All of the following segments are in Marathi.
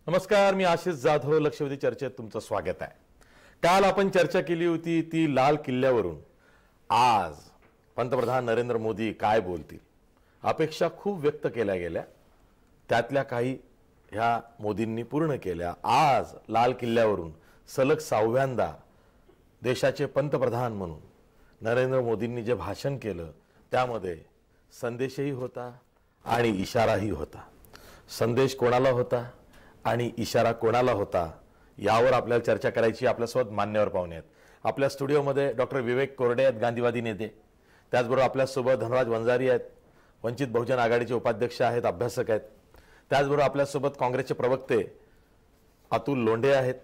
नमस्कार, मी आशिष जाधव. लक्षवेधी चर्चेत तुमचं स्वागत आहे. काल आपण चर्चा केली होती ती लाल किल्ल्यावरून. आज पंतप्रधान नरेंद्र मोदी काय बोलतील, अपेक्षा खूप व्यक्त केल्या गेल्या, त्यातल्या काही ह्या मोदींनी पूर्ण केल्या. आज लाल किल्ल्यावरून सलग 6व्यांदा देशाचे पंतप्रधान म्हणून नरेंद्र मोदींनी जे भाषण केलं त्यामध्ये संदेशही होता आणि इशाराही होता. संदेश कोणाला होता आणि इशारा कोणाला होता यावर आपल्याला चर्चा करायची. आपल्यासोबत मान्यवर पाहुणे आहेत. आपल्या स्टुडिओमध्ये डॉक्टर विवेक कोरडे आहेत, गांधीवादी नेते. त्याचबरोबर आपल्यासोबत धनराज वंजारी आहेत, वंचित बहुजन आघाडीचे उपाध्यक्ष आहेत, अभ्यासक आहेत. त्याचबरोबर आपल्यासोबत काँग्रेसचे प्रवक्ते अतुल लोंढे आहेत.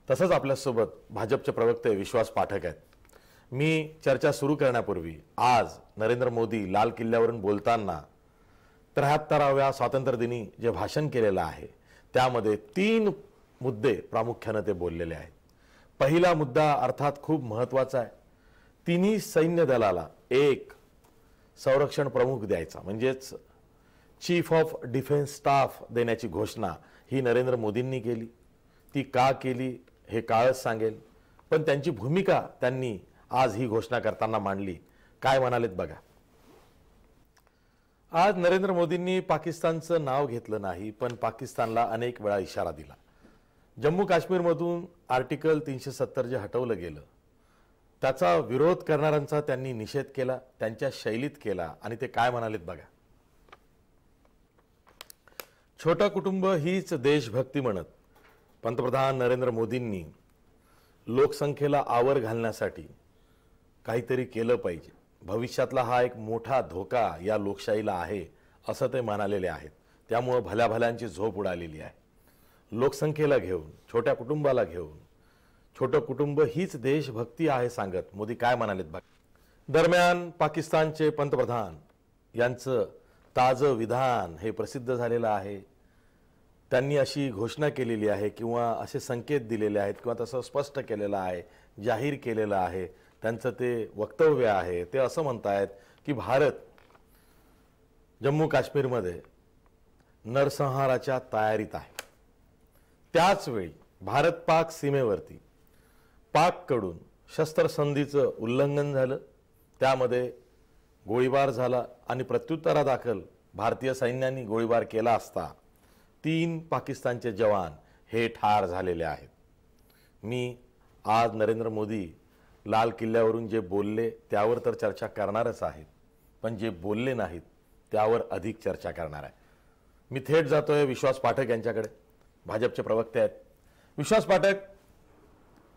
तसंच आपल्यासोबत भाजपचे प्रवक्ते विश्वास पाठक आहेत. मी चर्चा सुरू करण्यापूर्वी आज नरेंद्र मोदी लाल किल्ल्यावरून बोलताना 73व्या स्वातंत्र्य दिनी जे भाषण केलेलं आहे त्यामध्ये 3 मुद्दे प्रामुख्याने ते बोललेले आहेत. पहिला मुद्दा अर्थात खूप महत्त्वाचा आहे. तिन्ही सैन्य दलाला एक संरक्षण प्रमुख द्यायचा, म्हणजेच चीफ ऑफ डिफेन्स स्टाफ देण्याची घोषणा ही नरेंद्र मोदींनी केली. ती का केली हे काळच सांगेल, पण त्यांची भूमिका त्यांनी आज ही घोषणा करताना मांडली. काय म्हणालेत बघा. आज नरेंद्र मोदींनी पाकिस्तानचं नाव घेतलं नाही, पण पाकिस्तानला अनेक वेळा इशारा दिला. जम्मू काश्मीरमधून आर्टिकल 370 जे हटवलं गेलं त्याचा विरोध करणाऱ्यांचा त्यांनी निषेध केला, त्यांच्या शैलीत केला. आणि ते काय म्हणालेत बघा. छोटं कुटुंब हीच देशभक्ती म्हणत पंतप्रधान नरेंद्र मोदींनी लोकसंख्येला आवर घालण्यासाठी काहीतरी केलं पाहिजे. भविष्यातला हा एक मोठा धोका या लोकशाहीला आहे असं ते म्हणालेले आहेत. त्यामुळे भल्या भल्यांची झोप उडालेली आहे. लोकसंख्येला घेऊन, छोट्या कुटुंबाला घेऊन, छोटं कुटुंब हीच देशभक्ती आहे सांगत मोदी काय म्हणालेत बघा. दरम्यान पाकिस्तानचे पंतप्रधान यांचं ताजं विधान हे प्रसिद्ध झालेलं आहे. त्यांनी अशी घोषणा केलेली आहे किंवा असे संकेत दिलेले आहेत किंवा तसं स्पष्ट केलेलं आहे, जाहीर केलेलं आहे. त्यांचं ते वक्तव्य आहे. ते असं म्हणतायत की भारत जम्मू काश्मीरमध्ये नरसंहाराच्या तयारीत आहे. त्याचवेळी भारत पाक सीमेवरती पाककडून शस्त्रसंधीचं उल्लंघन झालं, त्यामध्ये गोळीबार झाला आणि प्रत्युत्तरादाखल भारतीय सैन्याने गोळीबार केला असता 3 पाकिस्तानचे जवान हे ठार झालेले आहेत. मी आज नरेंद्र मोदी लाल किल्ल्यावरून जे बोलले त्यावर तर चर्चा करणारच आहेत, पण जे बोलले नाहीत त्यावर अधिक चर्चा करणार आहे. मी थेट जातोय विश्वास पाठक यांच्याकडे, भाजपचे प्रवक्ते आहेत. विश्वास पाठक,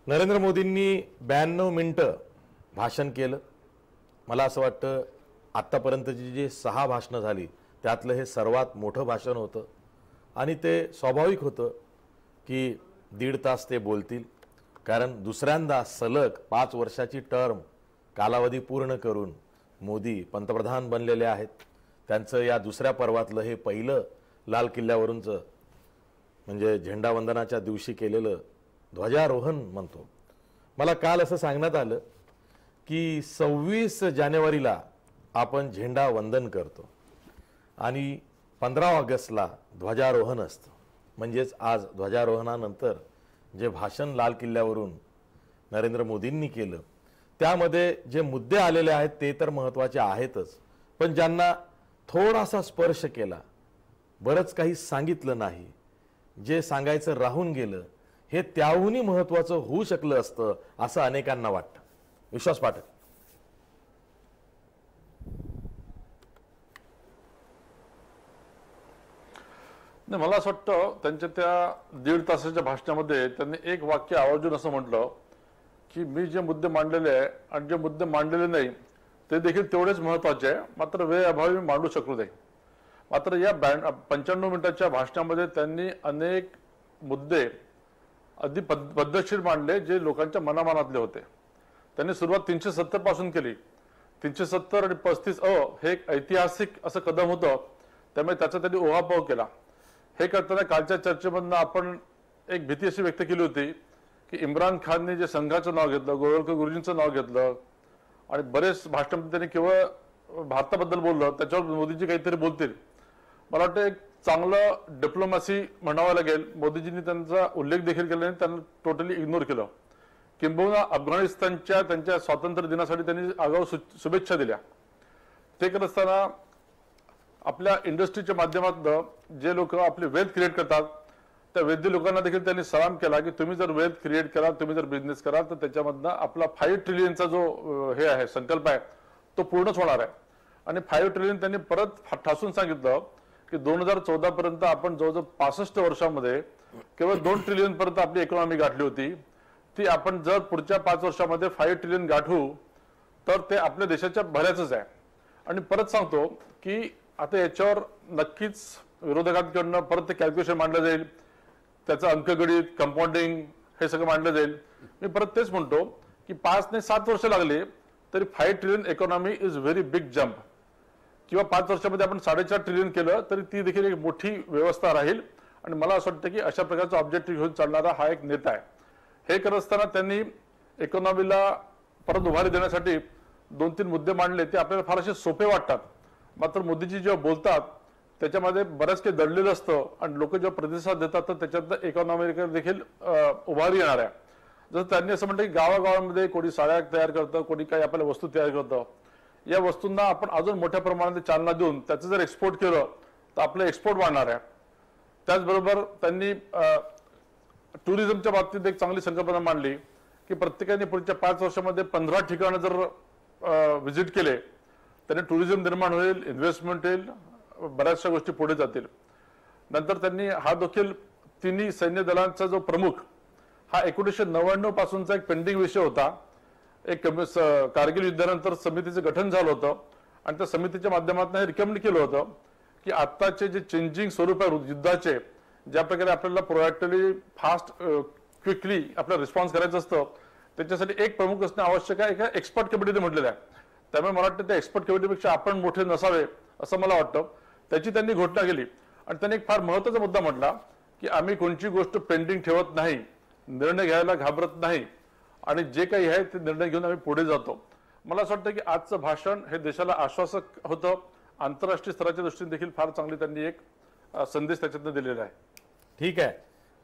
नरेंद्र मोदींनी 92 मिनिटं भाषण केलं. मला असं वाटतं आत्तापर्यंतची जी 6 भाषणं झाली त्यातलं हे सर्वात मोठं भाषण होतं आणि ते स्वाभाविक होतं की 1.5 तास ते बोलतील, कारण दुसऱ्यांदा सलग 5 वर्षाची टर्म कालावधी पूर्ण करून मोदी पंतप्रधान बनलेले आहेत. त्यांचं या दुसऱ्या पर्वातलं हे पहिलं लाल किल्ल्यावरूनचं म्हणजे झेंडावंदनाच्या दिवशी केलेलं ध्वजारोहण म्हणतो. मला काल असं सांगण्यात आलं की 26 जानेवारीला आपण झेंडावंदन करतो आणि 15 ऑगस्टला ध्वजारोहण असतं. म्हणजेच आज ध्वजारोहणानंतर जे भाषण लाल किल्ल्यावरून नरेंद्र मोदींनी केलं त्यामध्ये जे मुद्दे आलेले आहेत ते तर महत्त्वाचे आहेतच, पण ज्यांना थोडासा स्पर्श केला, बरंच काही सांगितलं नाही, जे सांगायचं राहून गेलं हे त्याहूनही महत्त्वाचं होऊ शकलं असतं असं अनेकांना वाटतं. विश्वास पाठक. नाही, मला असं वाटतं त्यांच्या त्या 1.5 तासाच्या भाषणामध्ये त्यांनी एक वाक्य आवर्जून असं म्हटलं की मी जे मुद्दे मांडलेले आहे आणि जे मुद्दे मांडलेले नाही ते देखील तेवढेच महत्त्वाचे आहे, मात्र वेळ अभावी मी मांडू शकलो नाही. मात्र या 95 मिनिटाच्या भाषणामध्ये त्यांनी अनेक मुद्दे अगदी पद्धतशीर मांडले जे लोकांच्या मनामनातले होते. त्यांनी सुरुवात 370 पासून केली. 370 आणि 35A हे एक ऐतिहासिक असं कदम होतं, त्यामुळे त्याचा त्यांनी उहापोह केला. हे करताना कालच्या चर्चेमधनं आपण एक भीती अशी व्यक्त केली होती की इम्रान खानने जे संघाचं नाव घेतलं, गोळवलकर गुरुजींचं नाव घेतलं आणि बरेच भाषणामध्ये त्यांनी केवळ भारताबद्दल बोललं, त्याच्यावर मोदीजी काहीतरी बोलतील. मला वाटतं एक चांगलं डिप्लोमॅसी म्हणावं लागेल. मोदीजींनी त्यांचा उल्लेख देखील केला नाही, त्यांना टोटली इग्नोर केलं. किंबहुना अफगाणिस्तानच्या त्यांच्या स्वातंत्र्य दिनासाठी त्यांनी आगाऊ शुभेच्छा दिल्या. ते करत असताना आपल्या इंडस्ट्रीच्या माध्यमातून जे लोक आपली वेल्थ क्रिएट करतात त्या वेल्दी लोकांना देखील त्यांनी सलाम केला की तुम्ही जर वेल्थ क्रिएट कराल, तुम्ही जर बिझनेस कराल तर त्याच्यामधनं आपला 5 ट्रिलियनचा जो हे आहे संकल्प आहे तो पूर्णच होणार आहे. आणि 5 ट्रिलियन त्यांनी परत ठासून सांगितलं की 2014 पर्यंत आपण जवळजवळ 65 वर्षामध्ये केवळ 2 ट्रिलियन पर्यंत आपली इकॉनॉमी गाठली होती. ती आपण जर पुढच्या 5 वर्षामध्ये 5 ट्रिलियन गाठू तर ते आपल्या देशाच्या भल्याचंच आहे. आणि परत सांगतो की आता याच्यावर नक्कीच विरोधकांकडनं परत ते कॅल्क्युलेशन मांडलं जाईल, त्याचं अंकगणित कंपाऊंडिंग हे सगळं मांडलं जाईल. मी परत तेच म्हणतो की 5 ते 7 वर्ष लागले तरी 5 trillion economy is very big jump. किंवा 5 वर्षामध्ये आपण 4.5 ट्रिलियन केलं तरी ती देखील एक मोठी व्यवस्था राहील. आणि मला असं वाटतं की अशा प्रकारचा ऑब्जेक्टिव्ह घेऊन चालणारा हा एक नेता आहे. हे करत असताना त्यांनी इकॉनॉमीला परत उभारी देण्यासाठी 2-3 मुद्दे मांडले. ते आपल्याला फार असे सोपे वाटतात, मात्र मोदीजी जेव्हा बोलतात त्याच्यामध्ये बरंच काही दडलेलं असतं आणि लोक जेव्हा प्रतिसाद देतात तर त्याच्यात इकॉनॉमीला देखील उभारी येणार आहे. जसं त्यांनी असं म्हटलं की गावागावांमध्ये कोणी साड्या तयार करतं, कोणी काही आपल्याला वस्तू तयार करतं. या वस्तूंना आपण अजून मोठ्या प्रमाणात चालना देऊन त्याचं जर एक्सपोर्ट केलं तर आपलं एक्सपोर्ट वाढणार आहे. त्याचबरोबर त्यांनी टुरिझमच्या बाबतीत एक चांगली संकल्पना मांडली की प्रत्येकाने पुढच्या 5 वर्षामध्ये 15 ठिकाणं जर व्हिजिट केले त्याने टुरिझम निर्माण होईल, इन्व्हेस्टमेंट येईल, बऱ्याचशा गोष्टी पुढे जातील. नंतर त्यांनी हा देखील तिन्ही सैन्य दलांचा जो प्रमुख हा 1999 पासूनचा एक पेंडिंग विषय होता. एक कारगिल युद्धानंतर समितीचं गठन झालं होतं आणि त्या समितीच्या माध्यमातून हे रिकमेंड केलं होतं की आत्ताचे जे चेंजिंग स्वरूप आहे युद्धाचे, ज्या प्रकारे आपल्याला प्रोएक्टिव्हली फास्ट क्विकली आपल्याला रिस्पॉन्स करायचं असतं त्याच्यासाठी एक प्रमुख असणं आवश्यक आहे. एका एक्सपर्ट कमिटीने म्हटलेलं आहे. त्यामुळे मला वाटतं त्या एक्सपर्ट कमिटीपेक्षा आपण मोठे नसावे असं मला वाटतं. त्याची त्यांनी घोषणा केली आणि त्यांनी एक फार महत्त्वाचा मुद्दा म्हटला की आम्ही कोणची गोष्ट पेंडिंग ठेवत नाही, निर्णय घ्यायला घाबरत नाही आणि जे काही आहे ते निर्णय घेऊन आम्ही पुढे जातो. मला असं वाटतं की आजचं भाषण हे देशाला आश्वासक होतं. आंतरराष्ट्रीय स्तराच्या दृष्टीने देखील फार चांगली त्यांनी एक संदेश त्याच्यातनं दिलेला आहे. ठीक आहे,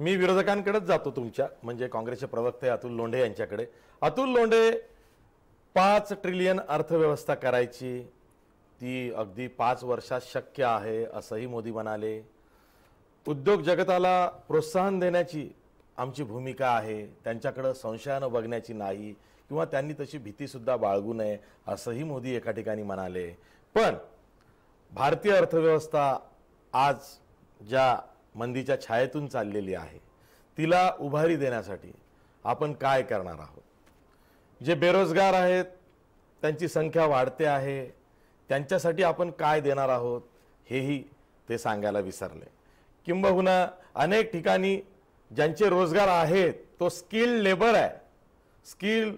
मी विरोधकांकडेच जातो तुमच्या, म्हणजे काँग्रेसचे प्रवक्ते अतुल लोंढे यांच्याकडे. अतुल लोंढे, 5 ट्रिलियन अर्थव्यवस्था करायची ती अगदी 5 वर्षात शक्य आहे असंही मोदी म्हणाले. उद्योग जगताला प्रोत्साहन देण्याची आमची भूमिका आहे, त्यांच्याकडे संशयानं बघण्याची नाही किंवा त्यांनी तशी भीतीसुद्धा बाळगू नये असंही मोदी एका ठिकाणी म्हणाले. पण भारतीय अर्थव्यवस्था आज ज्या मंदीच्या छायेतून चाललेली आहे तिला उभारी देण्यासाठी आपण काय करणार आहोत? जे बेरोजगार आहेत त्यांची संख्या वाढते आहे, त्यांच्यासाठी आपण काय देणार आहोत हेही ते सांगायला विसरले. किंबहुना अनेक ठिकाणी ज्यांचे रोजगार आहेत तो स्किल्ड लेबर आहे, स्किल्ड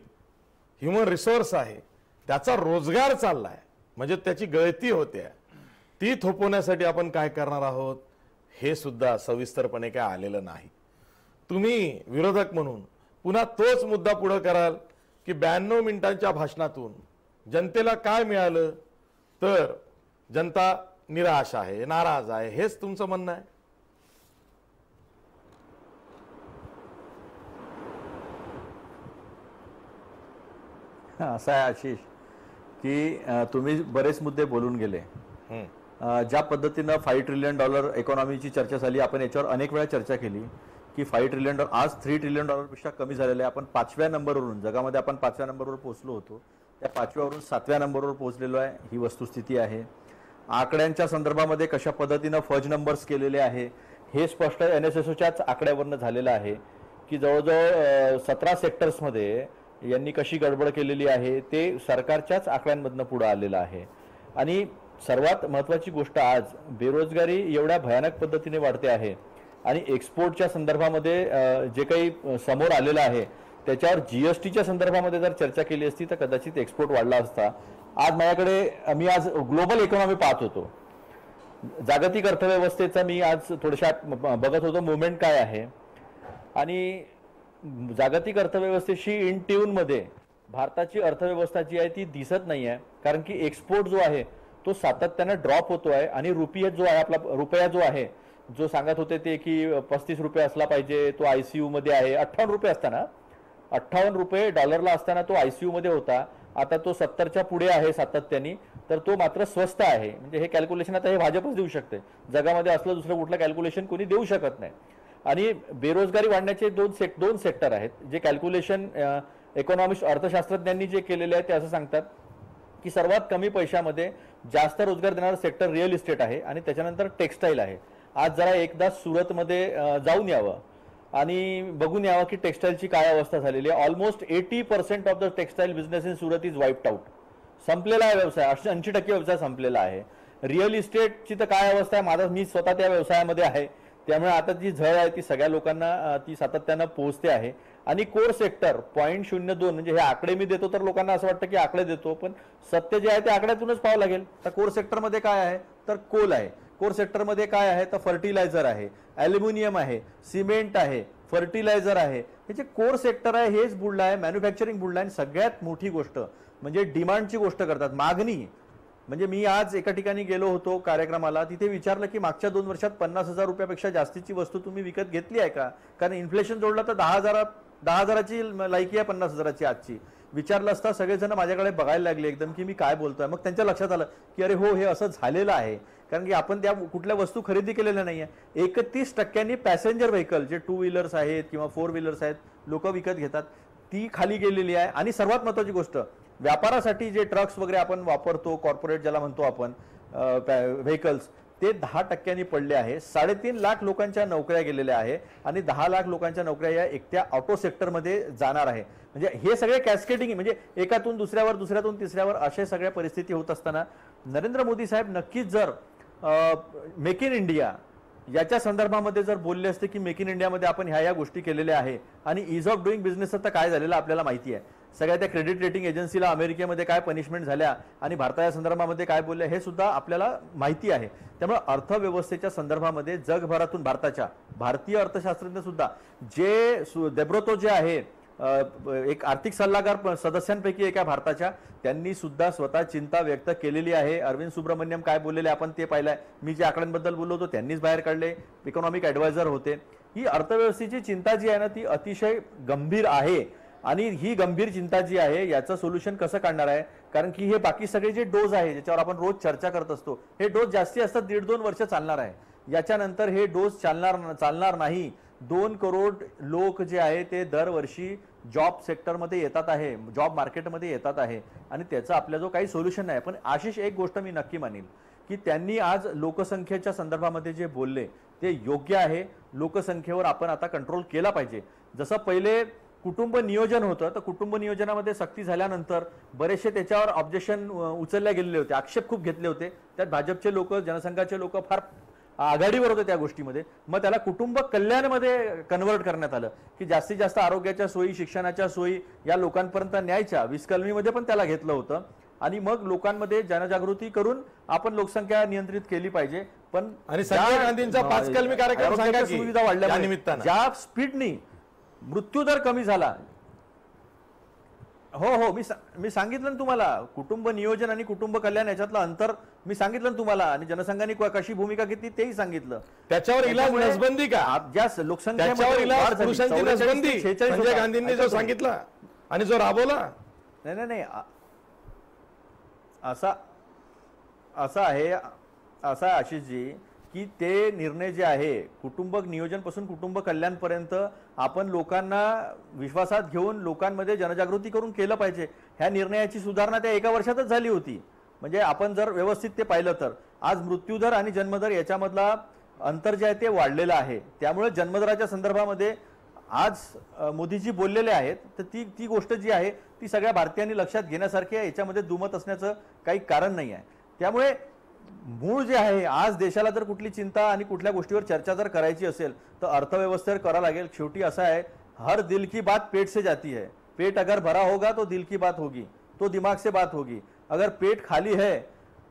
ह्युमन रिसोर्स आहे, त्याचा रोजगार चाललाय, म्हणजे त्याची गळती होते, ती थोपवण्यासाठी आपण काय करणार आहोत हे सुद्धा सविस्तरपणे काय आलेलं नाही. तुम्ही विरोधक म्हणून पुन्हा तोच मुद्दा पुढे कराल की 92 मिनिटांच्या भाषणातून जनतेला काय मिळालं, तर जनता निराश आहे, नाराज आहे, हेच तुमचं म्हणणं आहे. असं आहे आशिष की तुम्ही बरेच मुद्दे बोलून गेले. ज्या पद्धतीनं $5 ट्रिलियन इकॉनॉमीची चर्चा झाली, आपण याच्यावर अनेक वेळा चर्चा केली की $5 ट्रिलियन आज $3 ट्रिलियन पेक्षा कमी झालेलं आहे. आपण 5व्या नंबरवरून, जगामध्ये आपण 5व्या नंबरवर पोहोचलो होतो, त्या 5व्यावरून 7व्या नंबरवर पोहोचलेलो आहे. ही वस्तुस्थिती आहे. आकड्यांच्या संदर्भामध्ये कशा पद्धतीनं फज नंबर्स केलेले आहे हे स्पष्ट NSSOच्याच आकड्यावरनं झालेलं आहे की जवळजवळ 17 सेक्टर्समध्ये यांनी कशी गडबड केलेली आहे ते सरकारच्याच आकड्यांमधनं पुढे आलेलं आहे. आणि सर्वात महत्त्वाची गोष्ट, आज बेरोजगारी एवढ्या भयानक पद्धतीने वाढते आहे आणि एक्सपोर्टच्या संदर्भामध्ये जे काही समोर आलेलं आहे त्याच्यावर GSTच्या संदर्भामध्ये जर चर्चा केली असती तर कदाचित एक्सपोर्ट वाढला असता. आज माझ्याकडे, मी आज ग्लोबल इकॉनॉमी पाहत होतो, जागतिक अर्थव्यवस्थेचा मी आज थोडक्यात बघत होतो मुवमेंट काय आहे. आणि जागतिक अर्थव्यवस्थेशी इन ट्यूनमध्ये भारताची अर्थव्यवस्था जी आहे ती दिसत नाही आहे, कारण की एक्सपोर्ट जो आहे तो सातत्याने ड्रॉप होतो आहे आणि रुपया जो आहे, आपला रुपया जो आहे जो सांगत होते ते की 35 रुपये असला पाहिजे, तो ICU मध्ये आहे. 58 रुपये असताना, 58 रुपये डॉलरला असताना तो ICU मध्ये होता. आता तो 70च्या पुढे आहे सातत्याने, तर तो मात्र स्वस्त आहे. म्हणजे हे कॅल्क्युलेशन आता हे भाजपच देऊ शकते. जगामध्ये असलं दुसरं कुठलं कॅल्क्युलेशन कोणी देऊ शकत नाही. आणि बेरोजगारी वाढण्याचे दोन सेक्टर आहेत जे कॅल्क्युलेशन इकॉनॉमिस्ट अर्थशास्त्रज्ञांनी जे केलेले आहे ते असं सांगतात की सर्वात कमी पैशामध्ये जास्त रोजगार देणारं सेक्टर रिअल इस्टेट आहे आणि त्याच्यानंतर टेक्स्टाईल आहे. आज जरा एकदा सुरतमध्ये जाऊन यावं आणि बघून यावं की टेक्स्टाईलची काय अवस्था झालेली आहे. Almost 80% of the textile business in Surat is wiped out. संपलेला आहे व्यवसाय, 80% व्यवसाय संपलेला आहे. रिअल इस्टेटची तर काय अवस्था आहे, मी स्वतः त्या व्यवसायामध्ये आहे, त्यामुळे आता जी झळ आहे ती सगळ्या लोकांना ती सातत्यानं पोहोचते आहे. आणि कोर सेक्टर 0.02 म्हणजे हे आकडे मी देतो तर लोकांना असं वाटतं की आकडे देतो, पण सत्य जे आहे ते आकड्यातूनच पाहावं लागेल. तर कोर सेक्टरमध्ये काय आहे तर कोल आहे. कोर सेक्टरमध्ये काय आहे तर फर्टिलायझर आहे, ॲल्युमिनियम आहे, सिमेंट आहे, फर्टिलायझर आहे. हे जे कोर सेक्टर आहे हेच बुडलं आहे. मॅन्युफॅक्चरिंग बुडलं आहे. सगळ्यात मोठी गोष्ट म्हणजे डिमांडची गोष्ट करतात, मागणी. म्हणजे मी आज एका ठिकाणी गेलो होतो कार्यक्रमाला, तिथे विचारलं की मागच्या 2 वर्षात 50,000 रुपयापेक्षा जास्तीची वस्तू तुम्ही विकत घेतली आहे का, कारण इन्फ्लेशन जोडलं तर 10,000ची लायकी आहे 50,000ची आजची. विचारलं असता सगळेजण माझ्याकडे बघायला लागले एकदम की मी काय बोलतोय. मग त्यांच्या लक्षात आलं की अरे हो, हे असं झालेलं आहे, कारण की आपण त्या कुठल्या वस्तू खरेदी केलेल्या नाहीये. 31% पॅसेंजर व्हेकल जे 2 व्हीलर्स आहेत किंवा 4 व्हीलर्स आहेत लोक विकत घेतात, ती खाली गेलेली आहे. आणि सर्वात महत्त्वाची गोष्ट, व्यापारासाठी जे ट्रक्स वगैरे आपण वापरतो, कॉर्पोरेट ज्याला म्हणतो आपण व्हेकल्स, ते 10% पडले आहे. 3.5 लाख लोकांच्या नोकऱ्या गेलेल्या आहे आणि 10 लाख लोकांच्या नोकऱ्या या एकट्या ऑटो सेक्टरमध्ये जाणार आहे. म्हणजे हे सगळे कॅस्केडिंग, म्हणजे एकातून दुसऱ्यावर, दुसऱ्यातून तिसऱ्यावर अशा सगळ्या परिस्थिती होत असताना नरेंद्र मोदी साहेब नक्कीच जर मेक इन इंडिया याच्या संदर्भामध्ये जर बोलले असते की मेक इन इंडियामध्ये आपण ह्या गोष्टी केलेल्या आहे आणि इज ऑफ डुईंग बिझनेस आता काय झालेलं आपल्याला माहिती आहे. सगळ्या त्या क्रेडिट रेटिंग एजन्सीला अमेरिकेमध्ये काय पनिशमेंट झाल्या आणि भारताच्या संदर्भामध्ये काय बोलल्या हे सुद्धा आपल्याला माहिती आहे. त्यामुळे अर्थव्यवस्थेच्या संदर्भामध्ये जगभरातून भारतीय अर्थशास्त्रज्ञ सुद्धा जे देब्रोतो जे आहे एक आर्थिक सल्लागार सदस्यांपैकी एका भारताच्या, त्यांनी सुद्धा स्वतः चिंता व्यक्त केलेली आहे. अरविंद सुब्रमण्यम काय बोललेले आपण ते पाहिलंय. मी जे आकड्यांबद्दल बोललो होतो त्यांनीच बाहेर काढले, इकॉनॉमिक ॲडवायझर होते. ही अर्थव्यवस्थेची चिंता जी आहे ना ती अतिशय गंभीर आहे आणि ही गंभीर चिंता जी आहे याचं सोल्युशन कसं काढणार आहे, कारण की हे बाकी सगळे जे डोस आहे ज्याच्यावर आपण रोज चर्चा करत असतो, हे डोस जास्ती असतात 1.5-2 वर्ष चालणार आहे. याच्यानंतर हे डोस चालणार नाही. 2 करोड लोक जे आहे ते दरवर्षी जॉब सेक्टरमध्ये येतात आहे, जॉब मार्केटमध्ये येतात आहे आणि त्याचा आपल्या जो काही सोल्युशन नाही. पण आशिष, एक गोष्ट मी नक्की मानेल की त्यांनी आज लोकसंख्येच्या संदर्भामध्ये जे बोलले ते योग्य आहे. लोकसंख्येवर आपण आता कंट्रोल केला पाहिजे. जसं पहिले कुटुंब नियोजन होतं, तर कुटुंब नियोजनामध्ये सक्ती झाल्यानंतर बरेचसे त्याच्यावर ऑब्जेक्शन उचलले गेलेले होते, आक्षेप खूप घेतले होते. त्यात भाजपचे लोक, जनसंघाचे लोक फार आघाडीवर होते त्या गोष्टीमध्ये. मग त्याला कुटुंब कल्याणमध्ये कन्व्हर्ट करण्यात आलं की जास्तीत जास्त आरोग्याच्या सोयी, शिक्षणाच्या सोयी या लोकांपर्यंत न्यायच्या. 20 कलमीमध्ये पण त्याला घेतलं होतं आणि मग लोकांमध्ये जनजागृती करून आपण लोकसंख्या नियंत्रित केली पाहिजे. पण आणि संजय गांधींचा 5 कलमी कार्यक्रम सांगा की सुविधा वाढल्या निमित्तानं ज्या स्पीडनी मृत्यूदर कमी झाला. हो, मी सांगितलं ना तुम्हाला, कुटुंब नियोजन आणि कुटुंब कल्याण याच्यातलं अंतर मी सांगितलं ना तुम्हाला, आणि जनसंघाने कशी भूमिका घेतली तेही सांगितलं. त्याच्यावर इलाज नसबंदी का, ज्या लोकसंख्येमध्ये नसबंदी संजय गांधींनी जो सांगितला आणि जो राबवला, नाही असा आहे आशिषजी की ते निर्णय जे आहे कुटुंब नियोजन पासून कुटुंब कल्याण पर्यंत आपण लोकांना विश्वासात घेऊन लोकांमध्ये जनजागृती करून केलं पाहिजे. ह्या निर्णयाची सुधारणा त्या 1 वर्षातच झाली होती. म्हणजे आपण जर व्यवस्थित ते पाहिलं तर आज मृत्यूदर आणि जन्मदर याच्यामधला अंतर जे आहे ते वाढलेलं आहे. त्यामुळे जन्मदराच्या संदर्भामध्ये आज मोदीजी बोललेले आहेत, तर ती गोष्ट जी आहे ती सगळ्या भारतीयांनी लक्षात घेण्यासारखी आहे. याच्यामध्ये दुमत असण्याचं काही कारण नाही आहे. त्यामुळे मूळ जे आहे, आज देशाला जर कुठली चिंता आणि कुठल्या गोष्टीवर चर्चा जर करायची असेल तर अर्थव्यवस्थेवर करावं लागेल. शेवटी असं आहे, हर दिल की बात पेट से जाती है. पेट अगर भरा होगा तो दिल की बात होगी, तो दिमाग से बात होगी. अगर पेट खाली है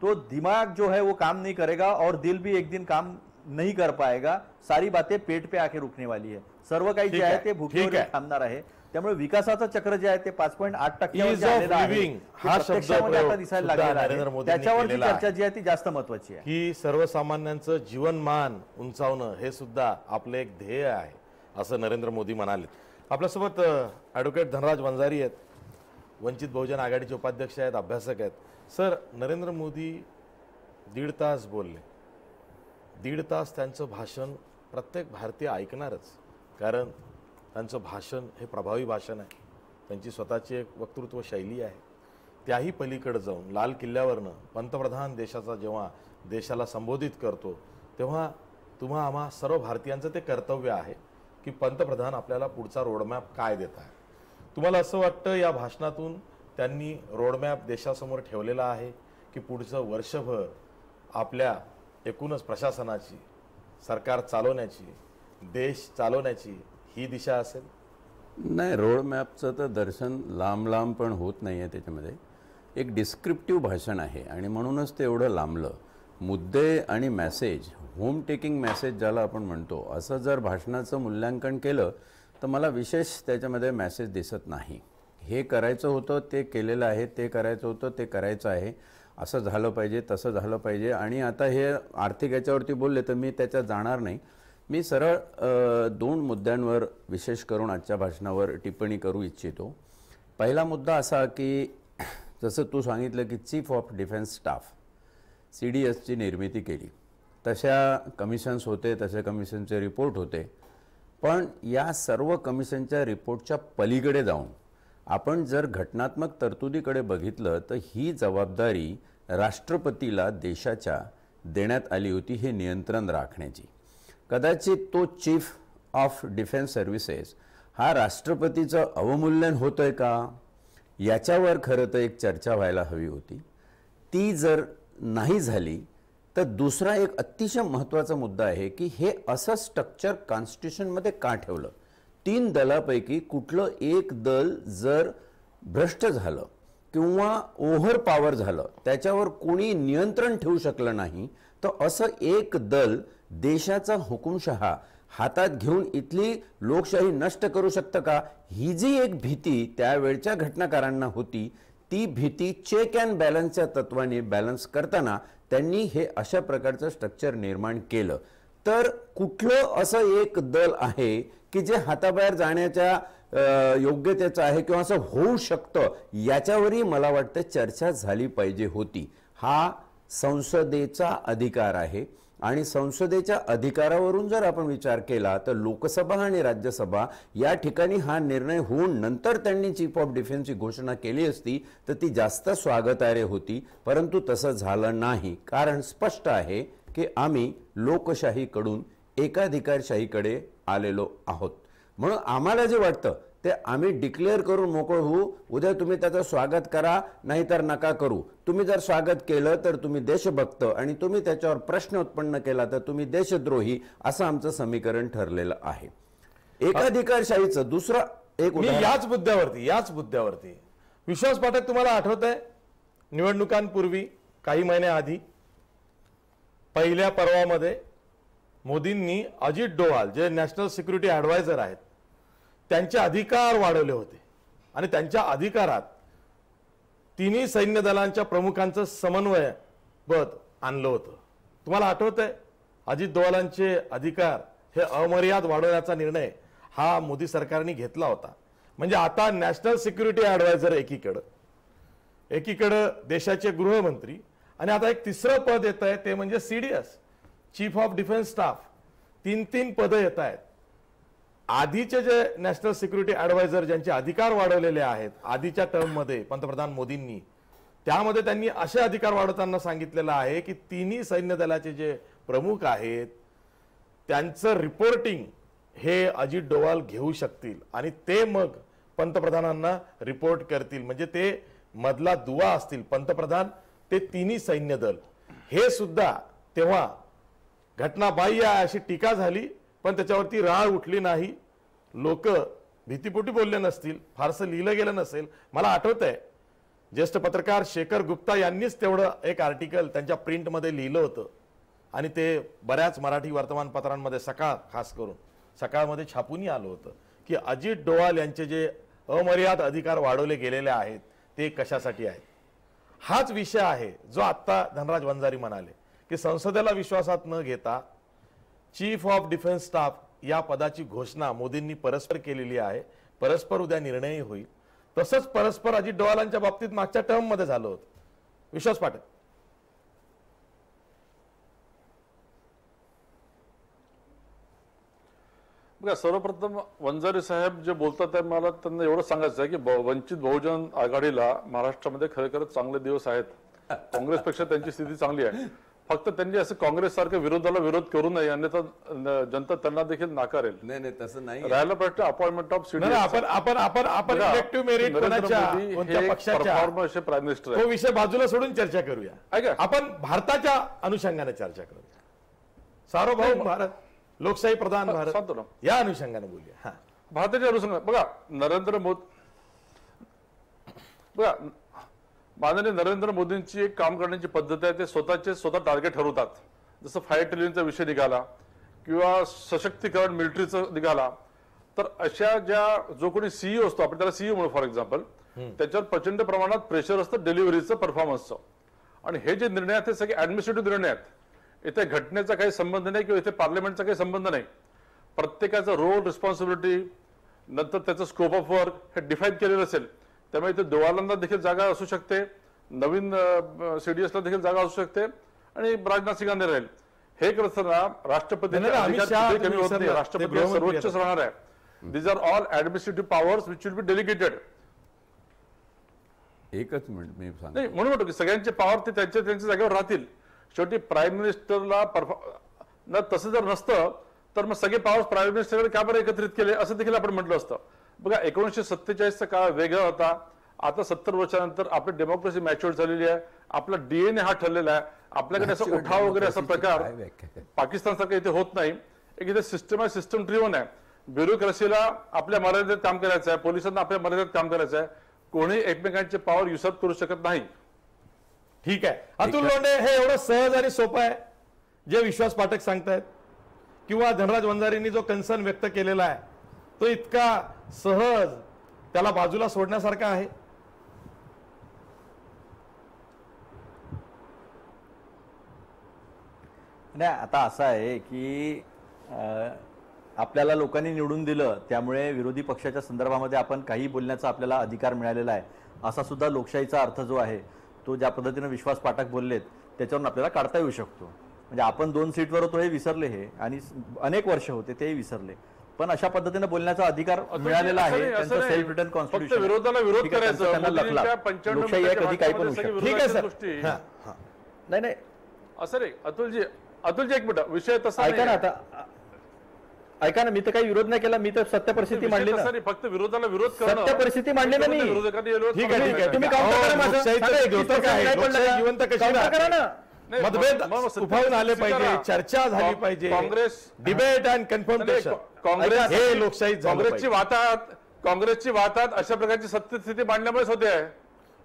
तो दिमाग जो है वो काम नहीं करेगा और दिल भी एक दिन काम नहीं कर पाएगा. सारी बातें पेट पे आके रुकने वाली है. सर्व काही जे आहे ते भूकेवर थांबणार आहे. त्यामुळे विकासाचं चक्र जे आहे ते 5.8% Ease of living हा शब्दप्रयोग दिसायला सुद्धा लागलेला नरेंद्र आहे. मोदींनी त्याच्यावरची केलेला आहे. चर्चा जी आहे ती जास्त महत्वाची आहे. की सर्वसामान्यांचं जीवनमान उंचावणं हे सुद्धा आपलं एक ध्येय आहे असं नरेंद्र मोदी म्हणाले. आपल्यासोबत ॲडव्होकेट धनराज वंजारी आहेत, वंचित बहुजन आघाडीचे उपाध्यक्ष आहेत, अभ्यासक आहेत. सर, नरेंद्र मोदी 1.5 तास बोलले. 1.5 तास त्यांचं भाषण प्रत्येक भारतीय ऐकणारच, कारण त्यांचं भाषण हे प्रभावी भाषण आहे. त्यांची स्वतःची एक वक्तृत्व शैली आहे. त्याही पलीकडे जाऊन लाल किल्ल्यावरनं पंतप्रधान जेव्हा देशाला संबोधित करतो तेव्हा तुम्हा आम्हा सर्व भारतीयांचं ते कर्तव्य आहे की पंतप्रधान आपल्याला पुढचा रोडमॅप काय देत आहे. तुम्हाला असं वाटतं या भाषणातून त्यांनी रोडमॅप देशासमोर ठेवलेला आहे की पुढचं वर्षभर आपल्या एकूणच प्रशासनाची, सरकार चालवण्याची, देश चालवण्याची ही दिशा असेल? नाही, रोडमॅपचं तर दर्शन लांब लांब पण होत नाही आहे. त्याच्यामध्ये एक डिस्क्रिप्टिव्ह भाषण आहे आणि म्हणूनच ते एवढं लांबलं. मुद्दे आणि मेसेज, होम टेकिंग मेसेज ज्याला आपण म्हणतो, असं जर भाषणाचं मूल्यांकन केलं तर मला विशेष त्याच्यामध्ये मेसेज दिसत नाही. हे करायचं होतं ते केलेलं आहे, ते करायचं होतं ते करायचं आहे, असं झालं पाहिजे, तसं झालं पाहिजे. आणि आता हे आर्थिक याच्यावरती बोलले तर मी त्याच्यात जाणार नाही. मी सरळ 2 मुद्द्यांवर विशेष करून आजच्या भाषणावर टिप्पणी करू इच्छितो. पहिला मुद्दा असा की जसं तू सांगितलं की चीफ ऑफ डिफेन्स स्टाफ CDSची निर्मिती केली, तशा कमिशन्स होते, तसे कमिशनचे रिपोर्ट होते. पण या सर्व कमिशनच्या रिपोर्टच्या पलीकडे जाऊन आपण जर घटनात्मक तरतुदीकडे बघितलं तर ही जबाबदारी राष्ट्रपतीला देशाच्या देण्यात आली होती हे नियंत्रण राखण्याची. कदाचित तो चीफ ऑफ डिफेन्स सर्व्हिसेस हा राष्ट्रपतीचं अवमूल्यन होतंय का, याच्यावर खरं तर एक चर्चा व्हायला हवी होती. ती जर नाही झाली तर दुसरा एक अतिशय महत्त्वाचा मुद्दा आहे की हे असं स्ट्रक्चर कॉन्स्टिट्यूशनमध्ये का ठेवलं. 3 दलापैकी कुठलं एक दल जर भ्रष्ट झालं किंवा ओव्हर पॉवर झालं, त्याच्यावर कोणी नियंत्रण ठेवू शकलं नाही, तर असं एक दल देशाचा हुकुमशहा हातात घेऊन इथली लोकशाही नष्ट करू शकतं का, ही जी एक भीती त्यावेळच्या घटनाकारांना होती, ती भीती चेक अँड बॅलन्सच्या तत्वाने बॅलन्स करताना त्यांनी हे अशा प्रकारचं स्ट्रक्चर निर्माण केलं. तर कुठलं असं एक दल आहे की जे हाताबाहेर जाण्याच्या योग्यतेचं आहे किंवा असं होऊ शकतं, याच्यावरही मला वाटतं चर्चा झाली पाहिजे होती. हा संसदेचा अधिकार आहे आणि संसदेच्या अधिकारावरून जर आपण विचार केला तर लोकसभा आणि राज्यसभा या ठिकाणी हा निर्णय होऊन नंतर त्यांनी चीफ ऑफ डिफेन्सची घोषणा केली असती तर ती जास्त स्वागतार्ह होती. परंतु तसं झालं नाही, कारण स्पष्ट आहे की आम्ही लोकशाहीकडून एकाधिकारशाहीकडे आलेलो आहोत. म्हणून आम्हाला जे वाटतं ते आम्ही डिक्लेअर करून मोकळ होऊ. उद्या तुम्ही त्याचं स्वागत करा, नाहीतर नका करू. तुम्ही जर स्वागत केलं तर तुम्ही देशभक्त आणि तुम्ही त्याच्यावर प्रश्न उत्पन्न केला तर तुम्ही देशद्रोही, असं आमचं समीकरण ठरलेलं आहे. एकाधिकारशाहीचं दुसरं एक मी याच मुद्द्यावरती विश्वास पाठक, तुम्हाला आठवत आहे निवडणुकांपूर्वी काही महिन्याआधी पहिल्या पर्वामध्ये मोदींनी अजित डोवाल जे नॅशनल सिक्युरिटी ॲडवायझर आहेत त्यांचे अधिकार वाढवले होते आणि त्यांच्या अधिकारात तिन्ही सैन्य दलांच्या प्रमुखांचं समन्वय पद आणलं होतं. तुम्हाला आठवतंय अजित डोवालांचे अधिकार हे अमर्याद वाढवण्याचा निर्णय हा मोदी सरकारने घेतला होता. म्हणजे आता नॅशनल सिक्युरिटी ॲडवायझर एकीकडे देशाचे गृहमंत्री आणि आता एक तिसरं पद येत आहे ते म्हणजे CDS chief of defence staff. 3 पदं येत आहेत. आधीचे जे नॅशनल सिक्युरिटी ॲडवायझर ज्यांचे अधिकार वाढवलेले आहेत आधीच्या टर्ममध्ये पंतप्रधान मोदींनी, त्यामध्ये त्यांनी असे अधिकार वाढवताना सांगितलेलं आहे की तिन्ही सैन्य दलाचे जे प्रमुख आहेत त्यांचं रिपोर्टिंग हे अजित डोवाल घेऊ शकतील आणि ते मग पंतप्रधानांना रिपोर्ट करतील. म्हणजे ते मधला दुवा असतील, पंतप्रधान ते तिन्ही सैन्य दल. हे सुद्धा तेव्हा घटनाबाह्य अशी टीका झाली, पण त्याच्यावरती राळ उठली नाही. लोक भीतीपोटी बोलले नसतील, फारसं लिहिलं गेलं नसेल. मला आठवत आहे ज्येष्ठ पत्रकार शेखर गुप्ता यांनीच तेवढं एक आर्टिकल त्यांच्या प्रिंटमध्ये लिहिलं होतं आणि ते बऱ्याच मराठी वर्तमानपत्रांमध्ये खास करून सकाळमध्ये छापूनही आलं होतं की अजित डोवाल यांचे जे अमर्याद अधिकार वाढवले गेलेले आहेत ते कशासाठी आहेत. हाच विषय आहे जो आत्ता धनराज वंजारी म्हणाले की संसदेला विश्वासात न घेता चीफ ऑफ डिफेन्स स्टाफ या पदाची घोषणा मोदींनी परस्पर केलेली आहे. परस्पर उद्या निर्णयही होईल. तसंच परस्पर अजित डोवालांच्या बाबतीत मागच्या टर्म मध्ये झालं होतं. विश्वास पाठक. बघा, सर्वप्रथम वंजारी साहेब जे बोलतात आहे, मला त्यांना एवढं सांगायचं आहे की वंचित बहुजन आघाडीला महाराष्ट्रामध्ये खरोखरच चांगले दिवस आहेत. काँग्रेसपेक्षा त्यांची स्थिती चांगली आहे. फक्त त्यांनी असं काँग्रेस सारख्या विरोधाला विरोध करू नये, अन्यथा जनता त्यांना देखील नाकारेल. नाही तसं नाही. राहिला प्रश्न अपॉइंटमेंट ऑफ नाही, आपण इलेक्टिव्ह मेरिट कोणाच्या कोणत्या पक्षाच्या प्राईम मिनिस्टर तो विषय बाजूला सोडून चर्चा करूया. ऐका. आपण भारताच्या अनुषंगाने चर्चा करूया. सार्वभौम भारत, लोकशाही प्रधान भारत, सांगतो ना. या अनुषंगाने बोलूया. हा, भारताच्या अनुषंगाने बघा, माननीय नरेंद्र मोदींची एक काम करण्याची पद्धत आहे. ते स्वतः टार्गेट ठरवतात. जसं 5 ट्रिलियनचा विषय निघाला किंवा सशक्तीकरण मिलिटरीचं निघाला, तर अशा जो कोणी सीईओ असतो, आपण त्याला सीईओ म्हणू फॉर एक्झाम्पल, त्याच्यावर प्रचंड प्रमाणात प्रेशर असतं डिलिव्हरीचं, परफॉर्मन्सचं. आणि हे जे निर्णय आहेत ते सगळे ऍडमिनिस्ट्रेटिव्ह निर्णय आहेत. इथे घटनेचा काही संबंध नाही किंवा इथे पार्लमेंटचा काही संबंध नाही. प्रत्येकाचा रोल, रिस्पॉन्सिबिलिटी, नंतर त्याचं स्कोप ऑफ वर्क हे डिफाईन केलेलं असेल. त्यामुळे इथे दोवालांना देखील जागा असू शकते, नवीन सीडीएसला देखील जागा असू शकते आणि राजनाथ सिंगांना राहील. हे करताना राष्ट्रपतींचे अधिकार कमी होत नाही. राष्ट्रपती सर्वोच्च राहणार आहे. These are all administrative powers which will be delegated. एकच मिनिट मी सांगतो. नाही, म्हणून म्हणतो की सगळ्यांचे पॉवर ते त्यांच्या जागेवर राहतील. शेवटी प्राईम मिनिस्टरला तसं जर नसतं तर मग सगळे पॉवर्स प्राईम मिनिस्टरकडे का बरं एकत्रित केले असं देखील आपण म्हटलं असतं. बघा, 1947चा काळ वेगळा होता. आता 70 वर्षानंतर आपली डेमोक्रेसी मॅच्युअर झालेली आहे. आपला डीएनए हा ठरलेला आहे. आपल्याकडे असं उठाव वगैरे असा प्रकार पाकिस्तान सारखं इथे होत नाही. एक इथे सिस्टम आहे, सिस्टम ड्रिव्हन आहे. ब्युरोक्रेसीला आपल्या मर्यादेत काम करायचं आहे, पोलिसांना आपल्या मर्यादेत काम करायचं आहे. कोणी एकमेकांचे पॉवर युसर्प करू शकत नाही. ठीक आहे. अतुल लोंढे, हे एवढं सहज आणि सोपं आहे जे विश्वास पाठक सांगतायत किंवा धनराज वंजारींनी जो कन्सर्न व्यक्त केलेला आहे तो इतका सहज त्याला बाजूला सोडण्यासारखा आहे? नाही, आता असं आहे की आपल्याला लोकांनी निवडून दिलं, त्यामुळे विरोधी पक्षाच्या संदर्भामध्ये आपण काही बोलण्याचा आपल्याला अधिकार मिळालेला आहे, असा सुद्धा लोकशाहीचा अर्थ जो आहे तो ज्या पद्धतीने विश्वास पाठक बोललेत त्याच्यावरून आपल्याला काढता येऊ शकतो. म्हणजे आपण 2 सीटवर होतो हे विसरले, हे आणि अनेक वर्ष होते तेही विसरले, पण अशा पद्धतीने बोलण्याचा अधिकार मिळालेला आहे. त्यांचं सेल्फ रिटर्न कॉन्स्टिट्यूशन, विरोधाला विरोध करायचा, लोकशाही आहे, कधी काही पण होऊ शकतं. ठीक आहे सर. नाही नाही असं रे अतुलजी एक मिनिट, विषय तसा ऐका ना. आता ऐका ना, मी तर काही विरोध नाही केला. मी तर सत्य परिस्थिती मांडली ना. फक्त विरोधाला विरोध करणं, सत्य परिस्थिती मांडली ना मी. ठीक आहे. तुम्ही काउंटर करा माझं. जिवंत कशी करा ना. मतभेद उफाळून आले पाहिजे, चर्चा झाली पाहिजे, Congress debate and confrontation, Congress हे लोकशाही काँग्रेसची वातात अशा प्रकारची सत्यस्थिती मांडल्यामुळेच होते आहे.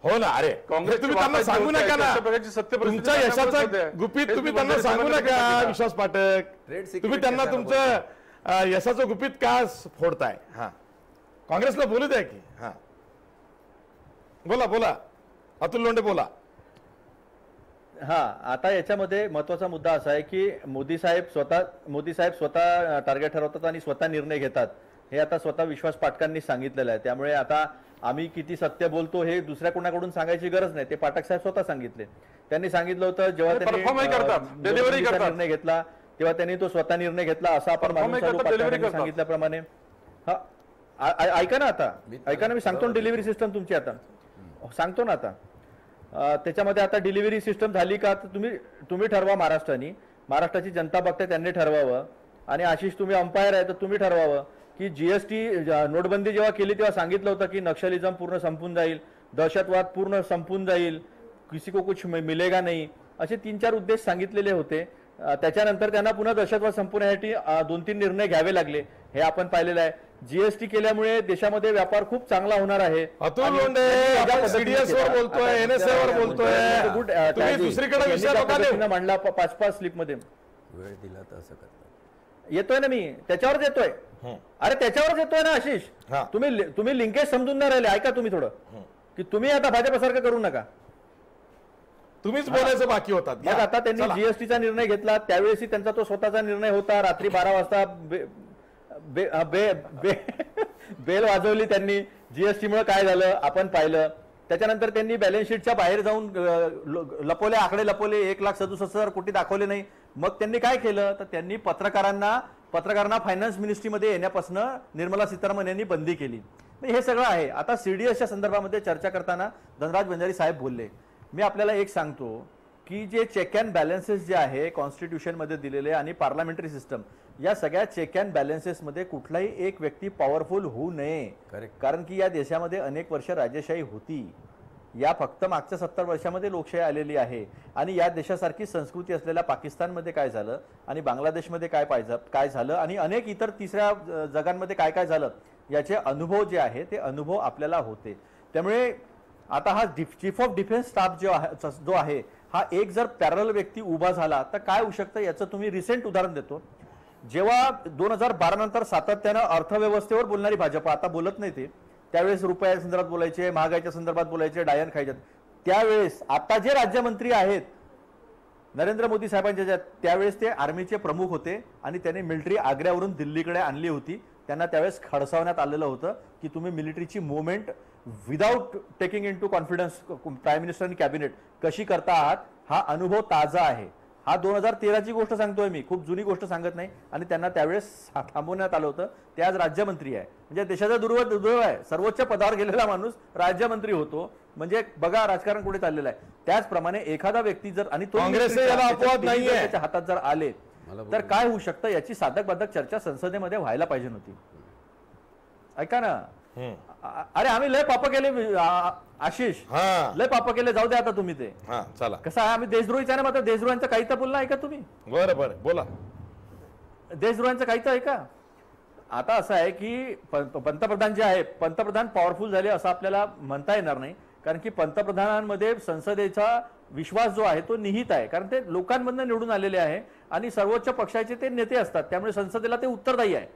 हो ना. अरे काँग्रेस, तुम्ही त्यांना सांगू नका ना तुमच्या यशाचं गुपित, तुम्ही त्यांना सांगू नका विश्वास पाठक. तुम्ही त्यांना तुमचं यशाचं गुपित का फोडताय? हा, काँग्रेसला बोलू द्या की. हा, बोला अतुल लोंढे बोला. हा, आता याच्यामध्ये महत्वाचा मुद्दा असा आहे की मोदी साहेब स्वतः टार्गेट ठरवतात आणि स्वतः निर्णय घेतात. हे आता स्वतः विश्वास पाठकांनी सांगितलेलं आहे. त्यामुळे आता आम्ही किती सत्य बोलतो हे दुसऱ्या कोणाकडून सांगायची गरज नाही. ते पाठक साहेब स्वतः सांगितले. त्यांनी सांगितलं होतं जेव्हा त्यांनी निर्णय घेतला तेव्हा त्यांनी तो स्वतः निर्णय घेतला असा आपण सांगितल्याप्रमाणे. हा, ऐका ना, मी सांगतो डिलिव्हरी सिस्टम तुमची आता सांगतो ना. आता त्याच्यामध्ये आता डिलिव्हरी सिस्टम झाली का, तुम्ही ठरवा. महाराष्ट्राची जनता बघते, त्यांनी ठरवावं. आणि आशिष, तुम्ही अंपायर आहे तर तुम्ही ठरवावं की जीएसटी नोटबंदी जेव्हा केली तेव्हा सांगितलं होतं की नक्षलिझम पूर्ण संपून जाईल, दहशतवाद पूर्ण संपून जाईल, किसी को कुछ मिलेगा नहीं, असे 3-4 उद्देश सांगितलेले होते. त्याच्यानंतर त्यांना पुन्हा दहशतवाद संपवण्यासाठी 2-3 निर्णय घ्यावे लागले. हे आपण पाहिलेलं आहे. जीएसटी केल्यामुळे देशामध्ये व्यापार खूप चांगला होणार आहे. अतुल लोंढे सीडीएस वर बोलतोय, एनएसए वर बोलतोय, दुसरीकडे विषय मांडला 5-5 स्लिप मध्ये वेळ दिला तर असं करतात. येतोय ना मी त्याच्यावरच येतोय. अरे त्याच्यावरच येतोय ना आशिष. हा. तुम्ही लिंकेज समजून नाही राहिले. ऐका तुम्ही थोडं की तुम्ही आता भाजपसारखं करू नका. तुम्हीच बोलायचं बाकी होतात. मग आता त्यांनी चला. जीएसटीचा निर्णय घेतला त्यावेळेसही त्यांचा तो स्वतःचा निर्णय होता. रात्री 12 वाजता बेल वाजवली त्यांनी. जीएसटी मुळे काय झालं आपण पाहिलं. त्याच्यानंतर त्यांनी बॅलन्स शीटच्या बाहेर जाऊन लपवले आकडे लपवले. 1,67,000 कोटी दाखवले नाही. मग त्यांनी काय केलं तर त्यांनी पत्रकारांना फायनान्स मिनिस्ट्रीमध्ये येण्यापासून निर्मला सीतारामन यांनी बंदी केली. हे सगळं आहे. आता सीडीएसच्या संदर्भामध्ये चर्चा करताना धनराज बंजारी साहेब बोलले. मी आपल्याला एक सांगतो की जे चेक अँड बॅलन्सेस जे आहे कॉन्स्टिट्यूशनमध्ये दिलेले आणि पार्लमेंटरी सिस्टम या सगळ्या चेक अँड बॅलन्सेसमध्ये कुठलाही एक व्यक्ती पॉवरफुल होऊ नये. कारण की या देशामध्ये अनेक वर्ष राजेशाही होती. या फक्त मागच्या 70 वर्षामध्ये लोकशाही आलेली आहे. आणि या देशासारखी संस्कृती असलेल्या पाकिस्तानमध्ये काय झालं आणि बांगलादेशमध्ये काय झालं आणि अनेक इतर तिसऱ्या जगांमध्ये काय काय झालं याचे अनुभव जे आहे ते अनुभव आपल्याला होते. त्यामुळे आता हा चीफ ऑफ डिफेन्स स्टाफ जो आहे हा एक जर पॅरल व्यक्ती उभा झाला तर काय होऊ शकतं याचं तुम्ही रिसेंट उदाहरण देतो. जेव्हा 2012 नंतर सातत्यानं अर्थव्यवस्थेवर बोलणारी भाजप आता बोलत नाही ते त्यावेळेस रुपया संदर्भात बोलायचे महागाईच्या संदर्भात बोलायचे डायन खायचे. त्यावेळेस आता जे राज्यमंत्री आहेत नरेंद्र मोदी साहेबांच्या त्यावेळेस ते आर्मीचे प्रमुख होते आणि त्यांनी मिलिटरी आग्र्यावरून दिल्लीकडे आणली होती. त्यांना त्यावेळेस खडसावण्यात आलेलं होतं की तुम्ही मिलिटरीची movement without taking in to confidence prime minister आणि कॅबिनेट कशी करता आहात. हा अनुभव ताजा आहे. हा 2013ची गोष्ट सांगतोय मी. खूप जुनी गोष्ट सांगत नाही. आणि त्यांना त्यावेळेस थांबवण्यात आलं होतं. ते आज राज्यमंत्री आहे. म्हणजे देशाचा दुर्दैव आहे. सर्वोच्च पदावर गेलेला माणूस राज्यमंत्री होतो. म्हणजे बघा राजकारण कुठे चाललेलं आहे. त्याचप्रमाणे एखादा व्यक्ती जर आणि तो त्याच्या हातात जर आले तर काय होऊ शकतं याची साधक बाधक चर्चा संसदेमध्ये व्हायला पाहिजे नव्हती. ऐका ना. अरे आम्ही लय पाप केले आशिष. लय पाप केले. जाऊ दे आता तुम्ही ते. चला कसं आहे आम्ही देशद्रोहीच आहे ना. मात्र देशद्रोहांचं काही तर बोलणं ऐका तुम्ही. बरं बोला. देशद्रोहांचं काही तर ऐका. आता असं आहे की पंतप्रधान जे आहे पंतप्रधान पॉवरफुल झाले असं आपल्याला म्हणता येणार नाही. कारण की पंतप्रधानांमध्ये संसदेचा विश्वास जो आहे तो निहित आहे. कारण ते लोकांमधून निवडून आलेले आहे आणि सर्वोच्च पक्षाचे ते नेते असतात. त्यामुळे संसदेला ते उत्तरदायी आहे.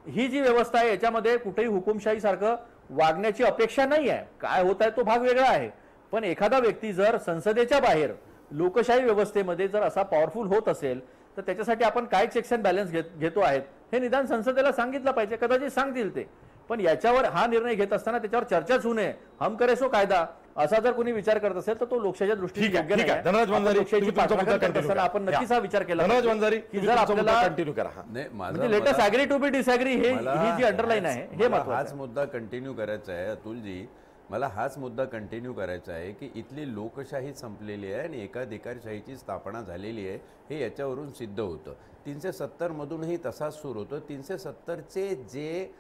ही जी व्यवस्था आहे याच्यामध्ये कुठेही हुकुमशाही सारखं वागण्याची अपेक्षा नाही आहे. काय होत आहे तो भाग वेगळा आहे. पण एखादा व्यक्ती जर संसदेच्या बाहेर लोकशाही व्यवस्थेमध्ये जर असा पॉवरफुल होत असेल तर त्याच्यासाठी आपण काय चेक्स अँड बॅलन्स घेतो आहेत हे निदान संसदेला सांगितलं पाहिजे. कदाचित सांगतील ते. पण याच्यावर हा निर्णय घेत असताना त्याच्यावर चर्चाच होऊ नये. हम करे सो कायदा असा जर कोणी विचार करत असेल तर तो लोकशाहीच्या दृष्टीने योग्य नाही. धनराज बंजारी आपण नक्कीच हा विचार केला धनराज बंजारी की जर आपल्याला कंटिन्यू करा. म्हणजे latest agree to be disagree ही जी अंडरलाईन आहे हे महत्त्वाचं. हाच मुद्दा कंटिन्यू करायचा आहे अतुलजी. मला हाच मुद्दा कंटिन्यू करायचा आहे की इथली लोकशाही संपलेली आहे आणि एकाधिकारशाहीची स्थापना झालेली आहे हे याच्यावरून सिद्ध होतं. 370 मधूनही तसाच सूर होतो. 370चे जे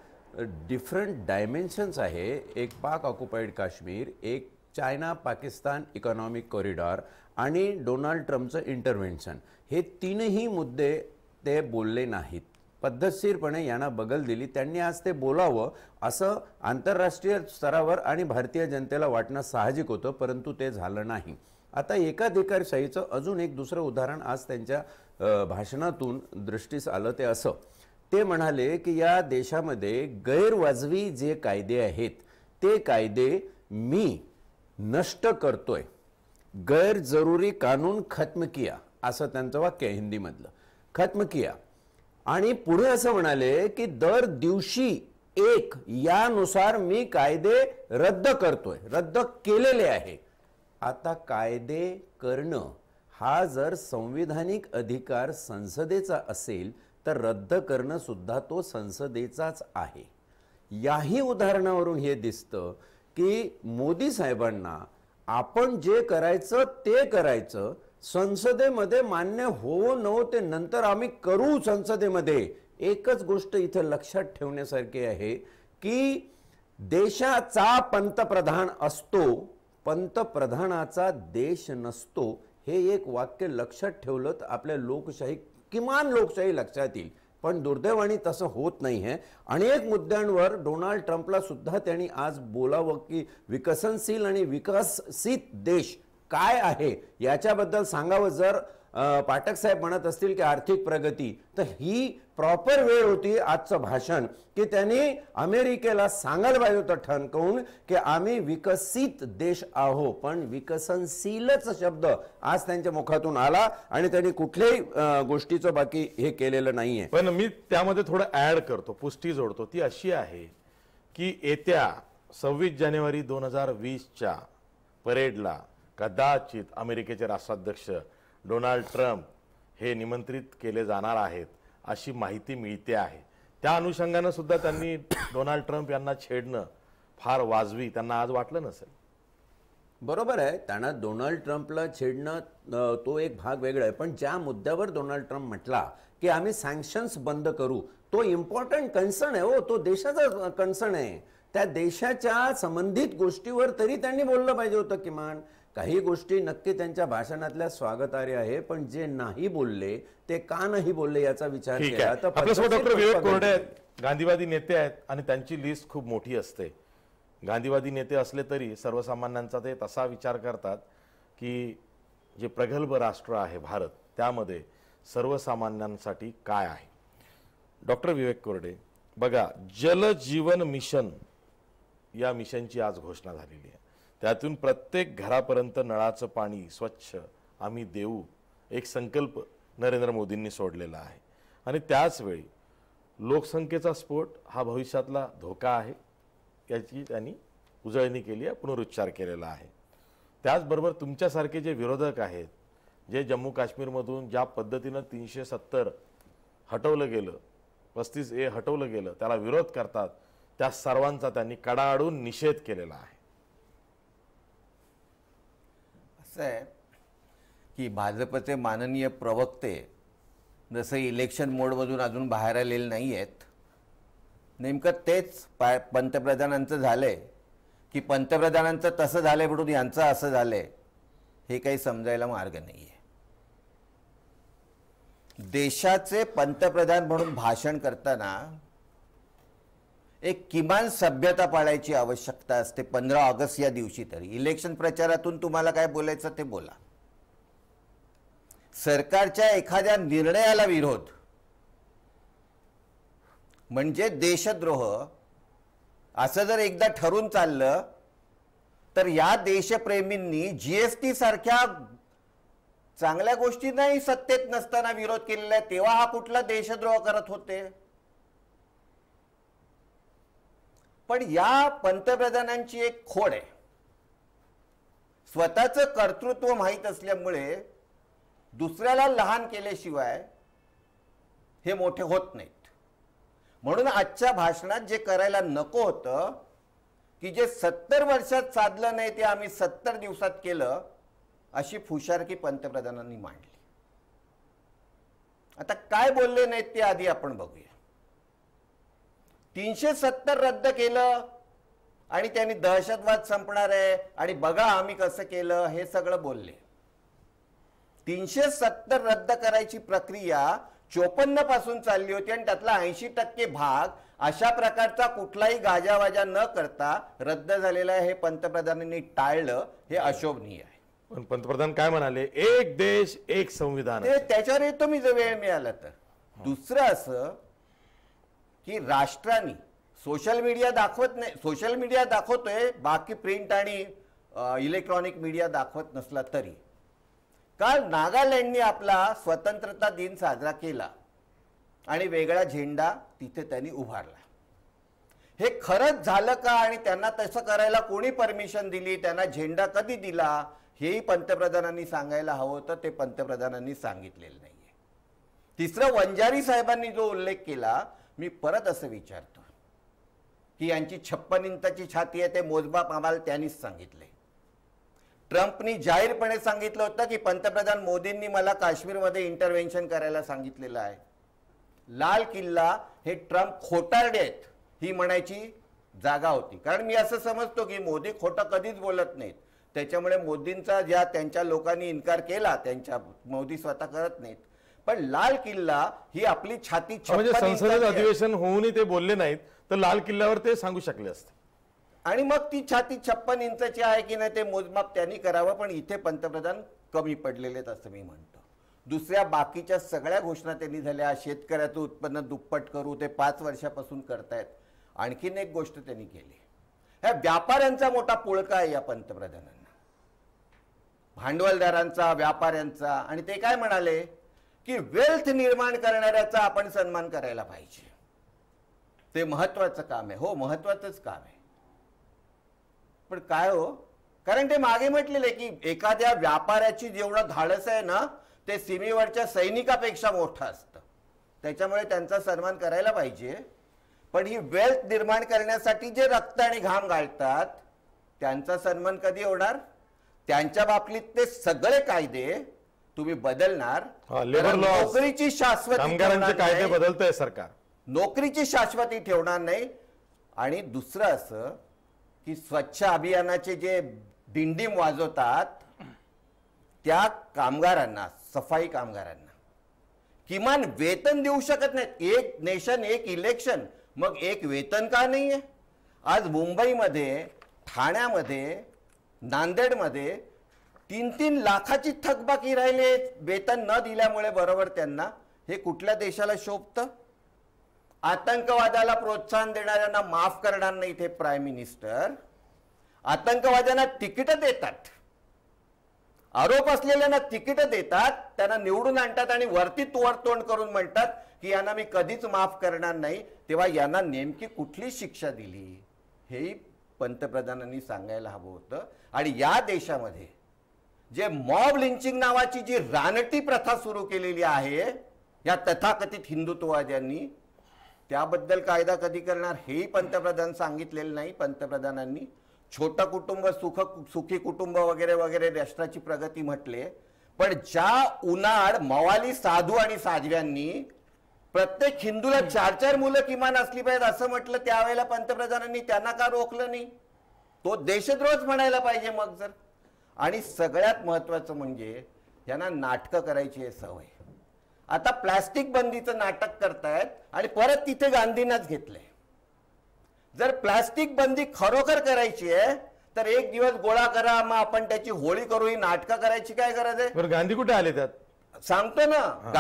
डिफरंट डायमेन्शन्स आहे एक पाक ऑक्युपाईड काश्मीर एक चायना पाकिस्तान इकॉनॉमिक कॉरिडॉर आणि डोनाल्ड ट्रम्पचं इंटरव्हेन्शन हे तीनही मुद्दे ते बोलले नाहीत. पद्धतशीरपणे यांना बगल दिली. त्यांनी आज ते बोलावं असं आंतरराष्ट्रीय स्तरावर आणि भारतीय जनतेला वाटणं साहजिक होतं परंतु ते झालं नाही. आता एकाधिकारशाहीचं अजून एक दुसरं उदाहरण आज त्यांच्या भाषणातून दृष्टीस आलं. ते असं ते म्हणाले की या देशामध्ये गैरवाजवी जे कायदे आहेत ते कायदे मी नष्ट करतोय. गैर जरुरी कानून खत्म किया असं त्यांचं वाक्य आहे हिंदीमधलं. खत्म किया. आणि पुढे असं म्हणाले की दर दिवशी एक यानुसार मी कायदे रद्द करतोय. रद्द केलेले आहे. आता कायदे करणं हा जर संविधानिक अधिकार संसदेचा असेल तर रद्द करणं सुद्धा तो संसदेचाच आहे. याही उदाहरणावरून हे दिसतं की मोदी साहेबांना आपण जे करायचं ते करायचं. संसदेमध्ये मान्य होवो नको ते नंतर आम्ही करू संसदेमध्ये. एकच गोष्ट इथं लक्षात ठेवण्यासारखी आहे की देशाचा पंतप्रधान असतो पंतप्रधानाचा देश नसतो. हे एक वाक्य लक्षात ठेवलं तर आपल्या लोकशाही किमान लोकशाही लक्षात येईल. पण दुर्दैवाने तसं होत नाही आहे. अनेक मुद्द्यांवर डोनाल्ड ट्रम्पला सुद्धा त्यांनी आज बोलावं की विकसनशील आणि विकसित देश काय आहे याच्याबद्दल सांगावं. जर पाठक साहेब म्हणत असतील की आर्थिक प्रगती, तर ही प्रॉपर वेळ होती आजचं भाषण की त्यांनी अमेरिकेला सांगायला पाहिजे होतं ठणकावून की आम्ही विकसित देश आहो, पण विकसनशीलच शब्द आज त्यांच्या मुखातून आला आणि त्यांनी कुठल्याही गोष्टीचं बाकी हे केलेलं नाहीये. पण मी त्यामध्ये थोडं ऍड करतो, पुष्टी जोडतो. ती अशी आहे की येत्या 26 जानेवारी 2020च्या परेडला कदाचित अमेरिकेचे राष्ट्राध्यक्ष डोनाल्ड ट्रम्प हे निमंत्रित केले जाणार आहेत अशी माहिती मिळते आहे. त्या अनुषंगानं सुद्धा त्यांनी डोनाल्ड ट्रम्प यांना छेडणं फार वाजवी त्यांना आज वाटलं नसेल. बरोबर आहे, त्यांना डोनाल्ड ट्रम्पला छेडणं तो एक भाग वेगळा आहे, पण ज्या मुद्द्यावर डोनाल्ड ट्रम्प म्हटला की आम्ही सँक्शन्स बंद करू, तो इम्पॉर्टंट कन्सर्न आहे. हो, तो देशाचा कन्सर्न आहे. त्या देशाच्या संबंधित गोष्टीवर तरी त्यांनी बोललं पाहिजे होतं. किमान काही गोष्टी नक्की त्यांच्या भाषणातल्या स्वागतार्ह आहे, पण जे नाही बोलले ते का नाही बोलले याचा विचार ठीक केला आहे. तर आपल्यासोबत डॉक्टर विवेक कोरडे पद्धतशीर आहेत, गांधीवादी नेते आहेत आणि त्यांची लिस्ट खूप मोठी असते. गांधीवादी नेते असले तरी सर्वसामान्यांचा ते तसा विचार करतात की जे प्रगल्भ राष्ट्र आहे भारत, त्यामध्ये सर्वसामान्यांसाठी काय आहे. डॉक्टर विवेक कोरडे, बघा, जल जीवन मिशन या मिशनची आज घोषणा झालेली आहे. त्यातून प्रत्येक घरापर्यंत नळाचं पाणी स्वच्छ आम्ही देऊ एक संकल्प नरेंद्र मोदींनी सोडलेला आहे. आणि त्याच वेळी लोकसंख्येचा स्फोट हा भविष्यातला धोका आहे याची त्यांनी उजळणी केली आहे, पुनरुच्चार केलेला आहे. त्याचबरोबर तुमच्यासारखे जे विरोधक आहेत, जे जम्मू काश्मीरमधून ज्या पद्धतीनं 370 हटवलं गेलं, 35A हटवलं गेलं, त्याला विरोध करतात, त्या सर्वांचा त्यांनी कडाडून निषेध केलेला आहे. असं आहे की भाजपचे माननीय प्रवक्ते जसं इलेक्शन मोडमधून अजून बाहेर आलेले नाही आहेत, नेमकं तेच पंतप्रधानांचं झालंय की पंतप्रधानांचं तसं झालंय म्हणून यांचं असं झालंय हे काही समजायला मार्ग नाही आहे. देशाचे पंतप्रधान म्हणून भाषण करताना एक किमान सभ्यता पाळायची आवश्यकता असते. 15 ऑगस्ट या दिवशी तरी इलेक्शन प्रचारातून तुम्हाला काय बोलायचं ते बोला. सरकारच्या एखाद्या निर्णयाला विरोध म्हणजे देशद्रोह असं जर एकदा ठरून चाललं तर या देशप्रेमींनी जीएसटी सारख्या चांगल्या गोष्टी नाही सत्तेत नसताना विरोध केलेला आहे, तेव्हा हा कुठला देशद्रोह करत होते. पण या पंतप्रधानांची एक खोड आहे, स्वतःचं कर्तृत्व माहीत असल्यामुळे दुसऱ्याला लहान केल्याशिवाय हे मोठे होत नाहीत. म्हणून आजच्या भाषणात जे करायला नको होतं की जे 70 वर्षात साधलं नाही ते आम्ही 70 दिवसात केलं, अशी फुशारकी पंतप्रधानांनी मांडली. आता काय बोलले नाहीत ते आधी आपण बघूया. 370 रद्द केलं आणि त्यांनी दहशतवाद संपणार आहे आणि बघा आम्ही कसं केलं हे सगळं बोलले. 370 रद्द करायची प्रक्रिया 54 पासून चालली होती आणि त्यातला 80% भाग अशा प्रकारचा कुठलाही गाजावाजा न करता रद्द झालेला आहे. हे पंतप्रधानांनी टाळलं, हे अशोभनीय आहे. पण पंतप्रधान काय म्हणाले, एक देश एक संविधान. ते त्याच्यावर येतो मी जर वेळ मिळाला तर. दुसरं असं की राष्ट्रांनी सोशल मीडिया दाखवत नाही, सोशल मीडिया दाखवतोय, बाकी प्रिंट आणि इलेक्ट्रॉनिक मीडिया दाखवत नसला तरी. काल नागालँडने आपला स्वतंत्रता दिन साजरा केला आणि वेगळा झेंडा तिथे त्यांनी उभारला. हे खरंच झालं का आणि त्यांना तसं करायला कोणी परमिशन दिली, त्यांना झेंडा कधी दिला, हेही पंतप्रधानांनी सांगायला हवं होतं. ते पंतप्रधानांनी सांगितलेलं नाहीये. तिसरं, वंजारी साहेबांनी जो उल्लेख केला, मी परत असं विचारतो की यांची 56 इंचाची छाती आहे, ते मोजमाप आम्हाला त्यांनीच सांगितले. ट्रम्पनी जाहीरपणे सांगितलं होतं की पंतप्रधान मोदींनी मला काश्मीरमध्ये इंटरव्हेन्शन करायला सांगितलेलं आहे. लाल किल्ला हे ट्रम्प खोटारडे आहेत ही म्हणायची जागा होती. कारण मी असं समजतो की मोदी खोटं कधीच बोलत नाहीत, त्याच्यामुळे मोदींचा ज्या त्यांच्या लोकांनी इन्कार केला, त्यांच्या मोदी स्वतः करत नाहीत. पण लाल किल्ला ही आपली छाती म्हणजे संसदेत अधिवेशन होऊनही ते बोलले नाहीत तर लाल किल्ल्यावर ते सांगू शकले असते. आणि मग ती छाती 56 इंचाची आहे की नाही ते मोजमाप त्यांनी करावं. पण इथे पंतप्रधान कमी पडलेले आहेत असं मी म्हणतो. दुसऱ्या बाकीच्या सगळ्या घोषणा त्यांनी झाल्या. शेतकऱ्याचं उत्पन्न दुप्पट करू ते 5 वर्षापासून करतायत. आणखीन एक गोष्ट त्यांनी केली, ह्या व्यापाऱ्यांचा मोठा पुळका आहे या पंतप्रधानांना, भांडवलदारांचा, व्यापाऱ्यांचा. आणि ते काय म्हणाले की वेल्थ निर्माण करणाऱ्याचा आपण सन्मान करायला पाहिजे, ते महत्वाचं काम आहे. हो, महत्वाचंच काम आहे. पण काय हो, कारण ते मागे म्हटलेले की एखाद्या व्यापाऱ्याची जेवढं धाडस आहे ना ते सीमेवरच्या सैनिकापेक्षा मोठं असतं, त्याच्यामुळे त्यांचा सन्मान करायला पाहिजे. पण ही वेल्थ निर्माण करण्यासाठी जे रक्त आणि घाम घालतात त्यांचा सन्मान कधी होणार? त्यांच्या बाबतीत ते सगळे कायदे तुम्ही बदलणार, लेबर लॉ, नोकरीची शाश्वती कामगारांचे कायदे बदलतंय सरकार, नोकरीची शाश्वती ठेवणार नाही. आणि दुसरं असं की स्वच्छ अभियानाचे जे डिंडीम वाजवतात त्या कामगारांना, सफाई कामगारांना किमान वेतन देऊ शकत नाहीत. एक नेशन एक इलेक्शन, मग एक वेतन का नाहीये? आज मुंबईमध्ये, ठाण्यामध्ये, नांदेडमध्ये 3-3 लाखाची थकबाकी राहिले वेतन न दिल्यामुळे. बरोबर, त्यांना हे कुठल्या देशाला शोभतं? आतंकवादाला प्रोत्साहन देणाऱ्यांना माफ करणार नाही इथे प्राईम मिनिस्टर. आतंकवाद्यांना तिकीट देतात, आरोप असलेल्यांना तिकीट देतात, त्यांना निवडून आणतात आणि वरती तोड करून म्हणतात की यांना मी कधीच माफ करणार नाही. तेव्हा यांना नेमकी कुठली शिक्षा दिली हेही पंतप्रधानांनी सांगायला हवं होतं. आणि या देशामध्ये जे मॉब लिंचिंग नावाची जी रानटी प्रथा सुरू केलेली आहे या तथाकथित हिंदुत्ववाद्यांनी, त्याबद्दल कायदा कधी करणार हेही पंतप्रधान सांगितलेलं नाही. पंतप्रधानांनी छोटं कुटुंब, सुखी कुटुंब वगैरे वगैरे राष्ट्राची प्रगती म्हटले, पण ज्या उन्हाळ मवाली साधू आणि साध्व्यांनी प्रत्येक हिंदूला 4-4 मुलं किमान असली पाहिजेत असं म्हटलं, त्यावेळेला पंतप्रधानांनी त्यांना का रोखलं नाही? तो देशद्रोहच म्हणायला पाहिजे मग जर. आणि सगळ्यात महत्वाचं म्हणजे यांना नाटकं करायची आहे सवय. आता प्लास्टिक बंदीचं नाटक करतायत आणि परत तिथे गांधींनाच घेतलंय. जर प्लास्टिक बंदी खरोखर करायची आहे तर एक दिवस गोळा करा, मग आपण त्याची होळी करू. ही नाटकं करायची काय गरज आहे? बरं, गांधी कुठे आले त्यात? सांगतो ना,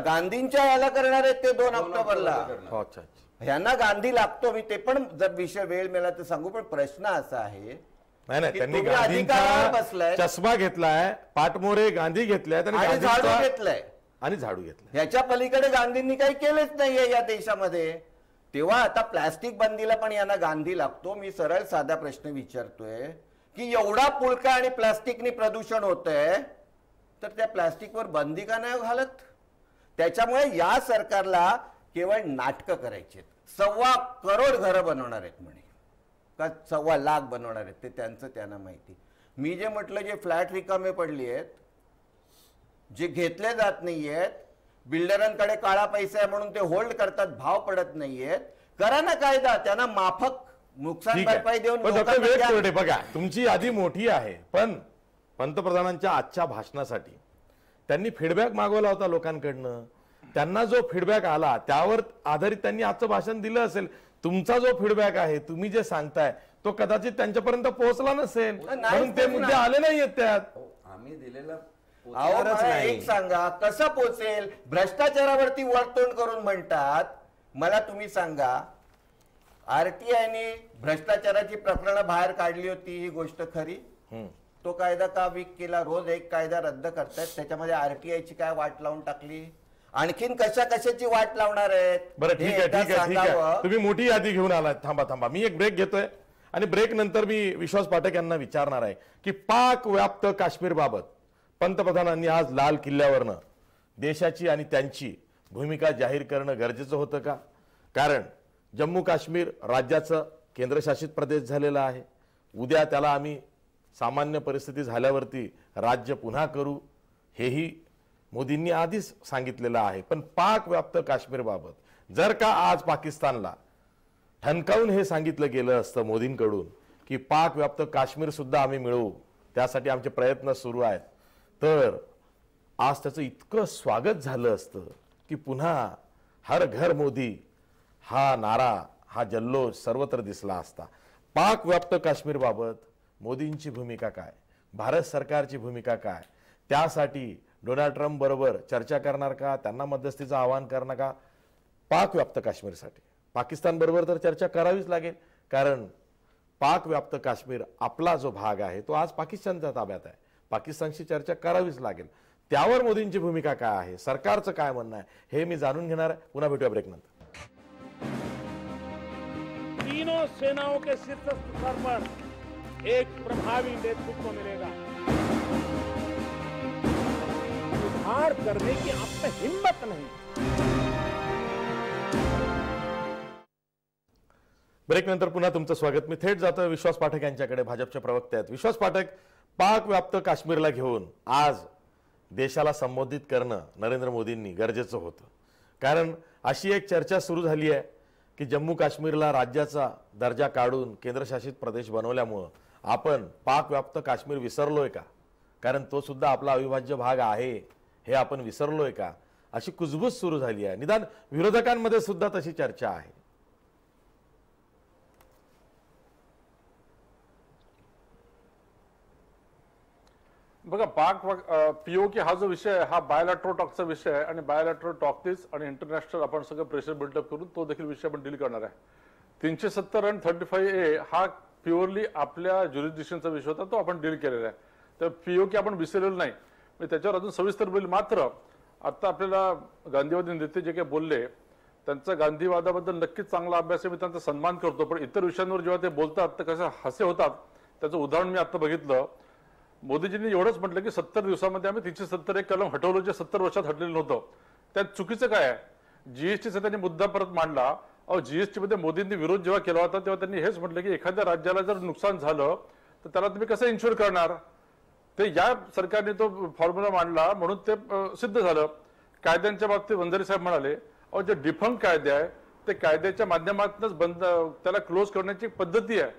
गांधींच्या याला करणार आहेत ते 2 ऑक्टोबरला. अच्छा, ह्यांना गांधी लागतो. मी ते पण जर विषय वेळ मिळाला तर सांगू. पण प्रश्न असा आहे, नाही, की त्यांनी तुम्ही अधिकारावर बसलाय गांधींचा चष्मा घेतलाय, पाठमोरे गांधी घेतलाय आणि झाडू घेतलंय आणि झाडू घेतलाय. ह्याच्या पलीकडे गांधींनी काही केलेच नाहीये या देशामध्ये. तेव्हा आता प्लास्टिक बंदीला पण यांना गांधी लागतो. मी सरळ साधा प्रश्न विचारतोय की एवढा पुळका आणि प्लास्टिकनी प्रदूषण होतंय तर त्या प्लास्टिकवर बंदी का नाही घालत? त्याच्यामुळे या सरकारला केवळ नाटकं करायची आहेत. 1.25 करोड घरं बनवणार आहेत म्हणे, का 1.25 लाख बनवणार आहेत ते त्यांचं त्यांना माहिती. मी जे म्हटलं, जे फ्लॅट रिकामे पडली आहेत, जे घेतले जात नाहीयेत, बिल्डरांकडे काळा पैसा आहे म्हणून ते होल्ड करतात, भाव पडत नाहीयेत, करा ना कायदा, त्यांना माफक नुकसान ठीक आहे. भरपाई देऊन पण डॉक्टर लोकांना विवेक द्या. कोरडे, बघा तुमची यादी मोठी आहे, पण पंतप्रधानांच्या आजच्या भाषणासाठी त्यांनी फीडबॅक मागवला होता लोकांकडनं. त्यांना जो फीडबॅक आला त्यावर आधारित त्यांनी आजचं भाषण दिलं असेल. तुमचा जो फीडबॅक आहे, तुम्ही जे सांगताय तो कदाचित त्यांच्यापर्यंत पोहोचला नसेल, म्हणून ते मुद्दे आले नाहीयेत त्यात. आम्ही दिलेला अहो, मला एक सांगा, कसं पोचेल? भ्रष्टाचारावरती वरतोंड करून म्हणतात. मला तुम्ही सांगा, आरटीआयने भ्रष्टाचाराची प्रकरणं बाहेर काढली होती, ही गोष्ट खरी? तो कायदा का वीक केला? रोज एक कायदा रद्द करतायत, त्याच्यामध्ये आरटीआयची काय वाट लावून टाकली? आणखीन कशाची वाट लावणार आहेत? बरं, ठीक आहे, ठीक आहे, ठीक आहे. तुम्ही मोठी यादी घेऊन आलात. थांबा, मी एक ब्रेक घेतोय आणि ब्रेक नंतर मी विश्वास पाठक यांना विचारणार आहे की पाक व्याप्त काश्मीर बाबत पंतप्रधानांनी आज लाल किल्ल्यावरनं देशाची आणि त्यांची भूमिका जाहीर करणं गरजेचं होतं का? कारण जम्मू काश्मीर राज्याचं केंद्रशासित प्रदेश झालेला आहे. उद्या त्याला आम्ही सामान्य परिस्थिती झाल्यावरती राज्य पुन्हा करू, हेही मोदींनी आधीच सांगितलेलं आहे. पण पाक व्याप्त काश्मीर बाबत जर का आज पाकिस्तानला ठणकावून हे सांगितलं गेलं असतं मोदींकडून की पाक व्याप्त काश्मीर सुद्धा आम्ही मिळवू, त्यासाठी आमचे प्रयत्न सुरू आहेत, तर आज त्याचं इतकं स्वागत झालं असतं की पुन्हा हर घर मोदी हा नारा, हा जल्लोष सर्वत्र दिसला असता. पाक व्याप्त काश्मीर बाबत मोदींची भूमिका काय, भारत सरकारची भूमिका काय, त्यासाठी डोनाल्ड ट्रम्प बरोबर चर्चा करणार का, त्यांना मध्यस्थीचं आवाहन करणार का पाक व्याप्त काश्मीरसाठी? पाकिस्तान बरोबर तर चर्चा करावीच लागेल, कारण पाक व्याप्त काश्मीर आपला जो भाग आहे तो आज पाकिस्तानच्या ताब्यात आहे. पाकिस्तानशी चर्चा करावीच लागेल. त्यावर मोदींची भूमिका काय आहे, सरकारचं काय म्हणणं आहे, हे मी जाणून घेणार आहे. पुन्हा भेटूया ब्रेक नंतर. तीनों सेनाओं के शीर्षस्थ स्तर पर एक प्रभावी नेतृत्व मिलेगा. सुधार करने की आप में हिम्मत नहीं. ब्रेक नंतर पुन्हा तुमचं स्वागत. मी थेट जातोय विश्वास पाठक यांच्याकडे, भाजपचे प्रवक्ते आहेत. विश्वास पाठक, पाक व्याप्त काश्मीरला घेऊन आज देशाला संबोधित करणं नरेंद्र मोदींनी गरजेचं होतं, कारण अशी एक चर्चा सुरू झाली आहे की जम्मू काश्मीरला राज्याचा दर्जा काढून केंद्रशासित प्रदेश बनवल्यामुळं आपण पाक व्याप्त काश्मीर विसरलोय का, कारण तो सुद्धा आपला अविभाज्य भाग आहे हे आपण विसरलोय का, अशी कुजबूज सुरू झाली आहे. निदान विरोधकांमध्ये सुद्धा तशी चर्चा आहे. बघा, पाक पीओके हा जो विषय आहे हा बायोलॅटरल टॉकचा विषय आहे आणि बायोलॅटरल टॉकतीच आणि इंटरनॅशनल आपण सगळं प्रेशर बिल्डअप करून तो देखील विषय आपण डील करणार आहे. 370 आणि 35A हा प्युअरली आपल्या ज्युरिडिक्शनचा विषय होता, तो आपण डील केलेला आहे. तर पीओके आपण विसरलेलो नाही, त्याच्यावर अजून सविस्तर बोल. मात्र आता आपल्याला गांधीवादी नेते जे काही बोलले त्यांचा गांधीवादाबद्दल नक्कीच चांगला अभ्यास आहे, मी त्यांचा सन्मान करतो. पण इतर विषयांवर जेव्हा ते बोलतात तर कसं हसे होतात. त्याचं उदाहरण मी आता बघितलं. मोदीजींनी एवढंच म्हटलं की 70 दिवसामध्ये आम्ही 370 एक कलम हटवलं, जे 70 वर्षात हटलेलं नव्हतं. त्यात चुकीचं काय आहे? जीएसटीचा त्यांनी मुद्दा परत मांडला. अहो, जीएसटी मध्ये मोदींनी विरोध जेव्हा केला होता तेव्हा त्यांनी हेच म्हटलं की एखाद्या राज्याला जर नुकसान झालं तर त्याला तुम्ही कसं इन्शुअर करणार. ते या सरकारने तो फॉर्म्युला मांडला म्हणून ते सिद्ध झालं. कायद्यांच्या बाबतीत वंजारी साहेब म्हणाले, अहो जे डिफंक कायदे आहे ते कायद्याच्या माध्यमातूनच बंद त्याला क्लोज करण्याची पद्धती आहे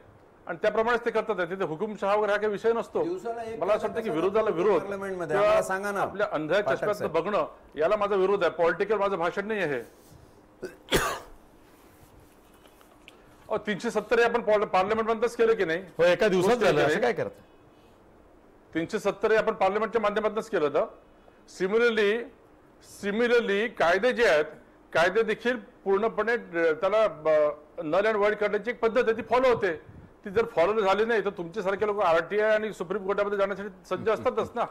आणि त्याप्रमाणेच ते करतात. तिथे हुकुमशहा वगैरे हा काही विषय नसतो. मला असं वाटतं की विरोधाला विरोध आपल्या अंधाऱ्या चष्म्यात बघणं याला माझा विरोध आहे. पॉलिटिकल माझं भाषण नाही आहे. 370 आपण पार्लमेंट मध्येच केलं की नाही? हो, एका दिवसात झालं. असं काय करत? 370 आपण पार्लमेंटच्या माध्यमातूनच केलं होतं. सिमिलरली कायदे जे आहेत कायदे देखील पूर्णपणे त्याला नल अँड वाईड करण्याची एक पद्धत आहे, ती फॉलो होते. ती जर फॉलो झाली नाही तर तुमच्यासारखे लोक आरटीआय आणि सुप्रीम कोर्टामध्ये जाण्यासाठी सज्ज असतातच ना.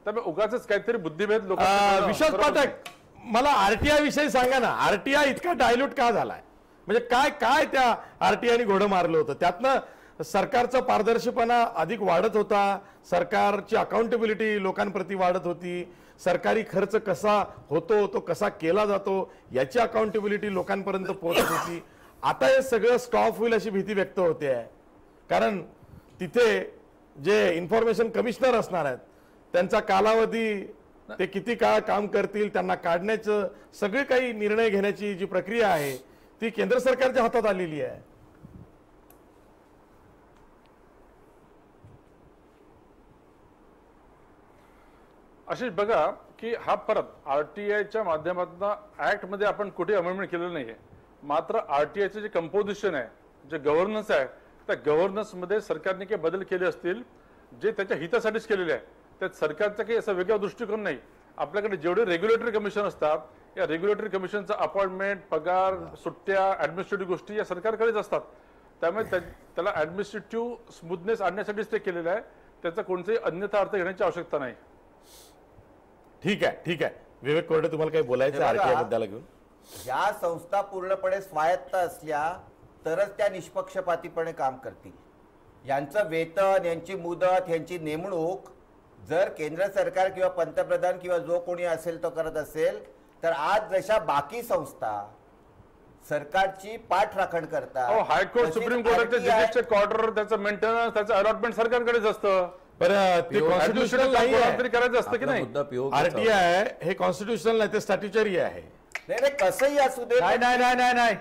त्यामुळे उगाच काहीतरी बुद्धिभेद लोक. विश्वास पाठक, मला आरटीआय विषयी सांगा ना. आरटीआय इतका डायल्यूट का झालाय? म्हणजे काय काय त्या आरटीआयने घोडं मारलं होतं? त्यातनं सरकारचा पारदर्शीपणा अधिक वाढत होता, सरकारची अकाउंटेबिलिटी लोकांप्रती वाढत होती, सरकारी खर्च कसा होतो तो कसा केला जातो याची अकाउंटेबिलिटी लोकांपर्यंत पोहोचत होती. आता हे सगळं स्टॉप होईल अशी भीती व्यक्त होते आहे, कारण तिथे जे इन्फॉर्मेशन कमिशनर असणार आहेत त्यांचा कालावधी, ते किती काळ काम करतील, त्यांना काढण्याचं सगळे काही निर्णय घेण्याची जी प्रक्रिया आहे ती केंद्र सरकारच्या हातात आलेली आहे. अशीच बघा की हा परत आरटीआयच्या माध्यमातून ऍक्ट मध्ये आपण कुठे अमेंडमेंट केलेलं नाहीये. मात्र आरटीआयचं जे कंपोजिशन आहे, जे गव्हर्नन्स आहे, त्या गव्हर्नन्स मध्ये सरकारने काही बदल केले असतील जे त्याच्या हितासाठीच केलेले आहे. त्यात सरकारचा काही असा वेगळा दृष्टिकोन नाही. आपल्याकडे जेवढे रेग्युलेटरी कमिशन असतात या रेग्युलेटरी कमिशनचा अपॉइंटमेंट, पगार, सुट्ट्या, ऍडमिनिस्ट्रेटिव्ह गोष्टी या सरकारकडेच असतात. त्यामुळे त्याला ऍडमिनिस्ट्रेटिव्ह स्मूथनेस आणण्यासाठीच ते केलेलं आहे. त्याचा कोणताही अन्यथा अर्थ घेण्याची आवश्यकता नाही. ठीक आहे, ठीक आहे. विवेक कोरडे, तुम्हाला काही बोलायचं आरटीआय मुद्द्याला घेऊन? या संस्था पूर्णपणे स्वायत्त असल्या तरच त्या निष्पक्षपातीपणे काम करतील. यांचं वेतन, यांची मुदत, यांची नेमणूक जर केंद्र सरकार किंवा पंतप्रधान किंवा जो कोणी असेल तो करत असेल तर आज जशा बाकी संस्था सरकारची पाठराखण करतात, हायकोर्ट, सुप्रीम कोर्टाचे जजेसचे ऑर्डर, त्याचं मेंटेनन्स, त्याचं अलॉटमेंट सरकारकडेच असतं. बरं, ते कॉन्स्टिट्यूशनल नाही आहे. करायचं असतं की नाही? आरटीआय हे कॉन्स्टिट्यूशनल नाही, ते स्टॅट्युटरी आहे. नाही, कसंही असू दे. नाही,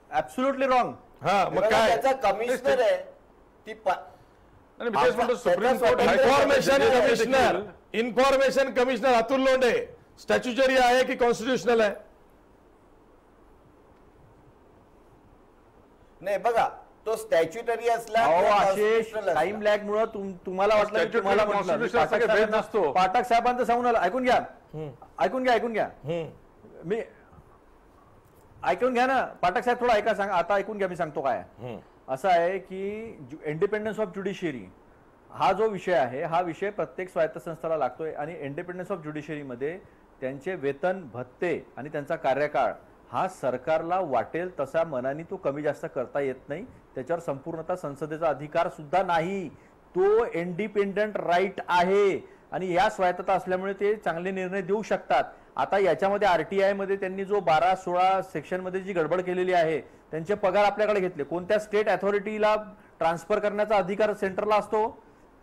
ऍब्सोल्युटली रॉंग. हा, मग काय? त्याचा कमिशनर आहे ती supreme court information commissioner Atul Londhe statutory आहे की कॉन्स्टिट्यूशनल आहे? नाही. बघा, तो स्टॅच्युटरी असला अहो किंवा आशिष, constitutional असला. टाइम लॅग मुळे तुम्हाला वाटलं की Statute तुम्हाला आणि म्हटलं. मी constitution असा काही भेद नसतो. पाठक साहेबांचं सांगून आलं. ऐकून घ्या ऐकून घ्या मी ऐकून घ्या ना पाठक साहेब, थोडं ऐका, सांगा आता ऐकून घ्या, मी सांगतो काय असं आहे की इंडिपेंडन्स ऑफ ज्युडिशियरी हा जो विषय आहे, हा विषय प्रत्येक स्वायत्त संस्थेला लागतोय आणि इंडिपेंडन्स ऑफ ज्युडिशियरीमध्ये त्यांचे वेतन भत्ते आणि त्यांचा कार्यकाळ हा सरकारला वाटेल तसा मनाने तो कमी जास्त करता येत नाही. त्याच्यावर संपूर्णतः संसदेचा अधिकार सुद्धा नाही. तो इंडिपेंडंट राईट आहे आणि या स्वायत्तता असल्यामुळे ते चांगले निर्णय देऊ शकतात. आता याच्यामध्ये आरटीआय मध्ये त्यांनी जो 12-16 सेक्शन मध्ये जी गडबड केलेली आहे, त्यांचे पगार आपल्याकडे घेतले. कोणत्या स्टेट अथॉरिटीला ट्रान्सफर करण्याचा अधिकार सेंटरला असतो,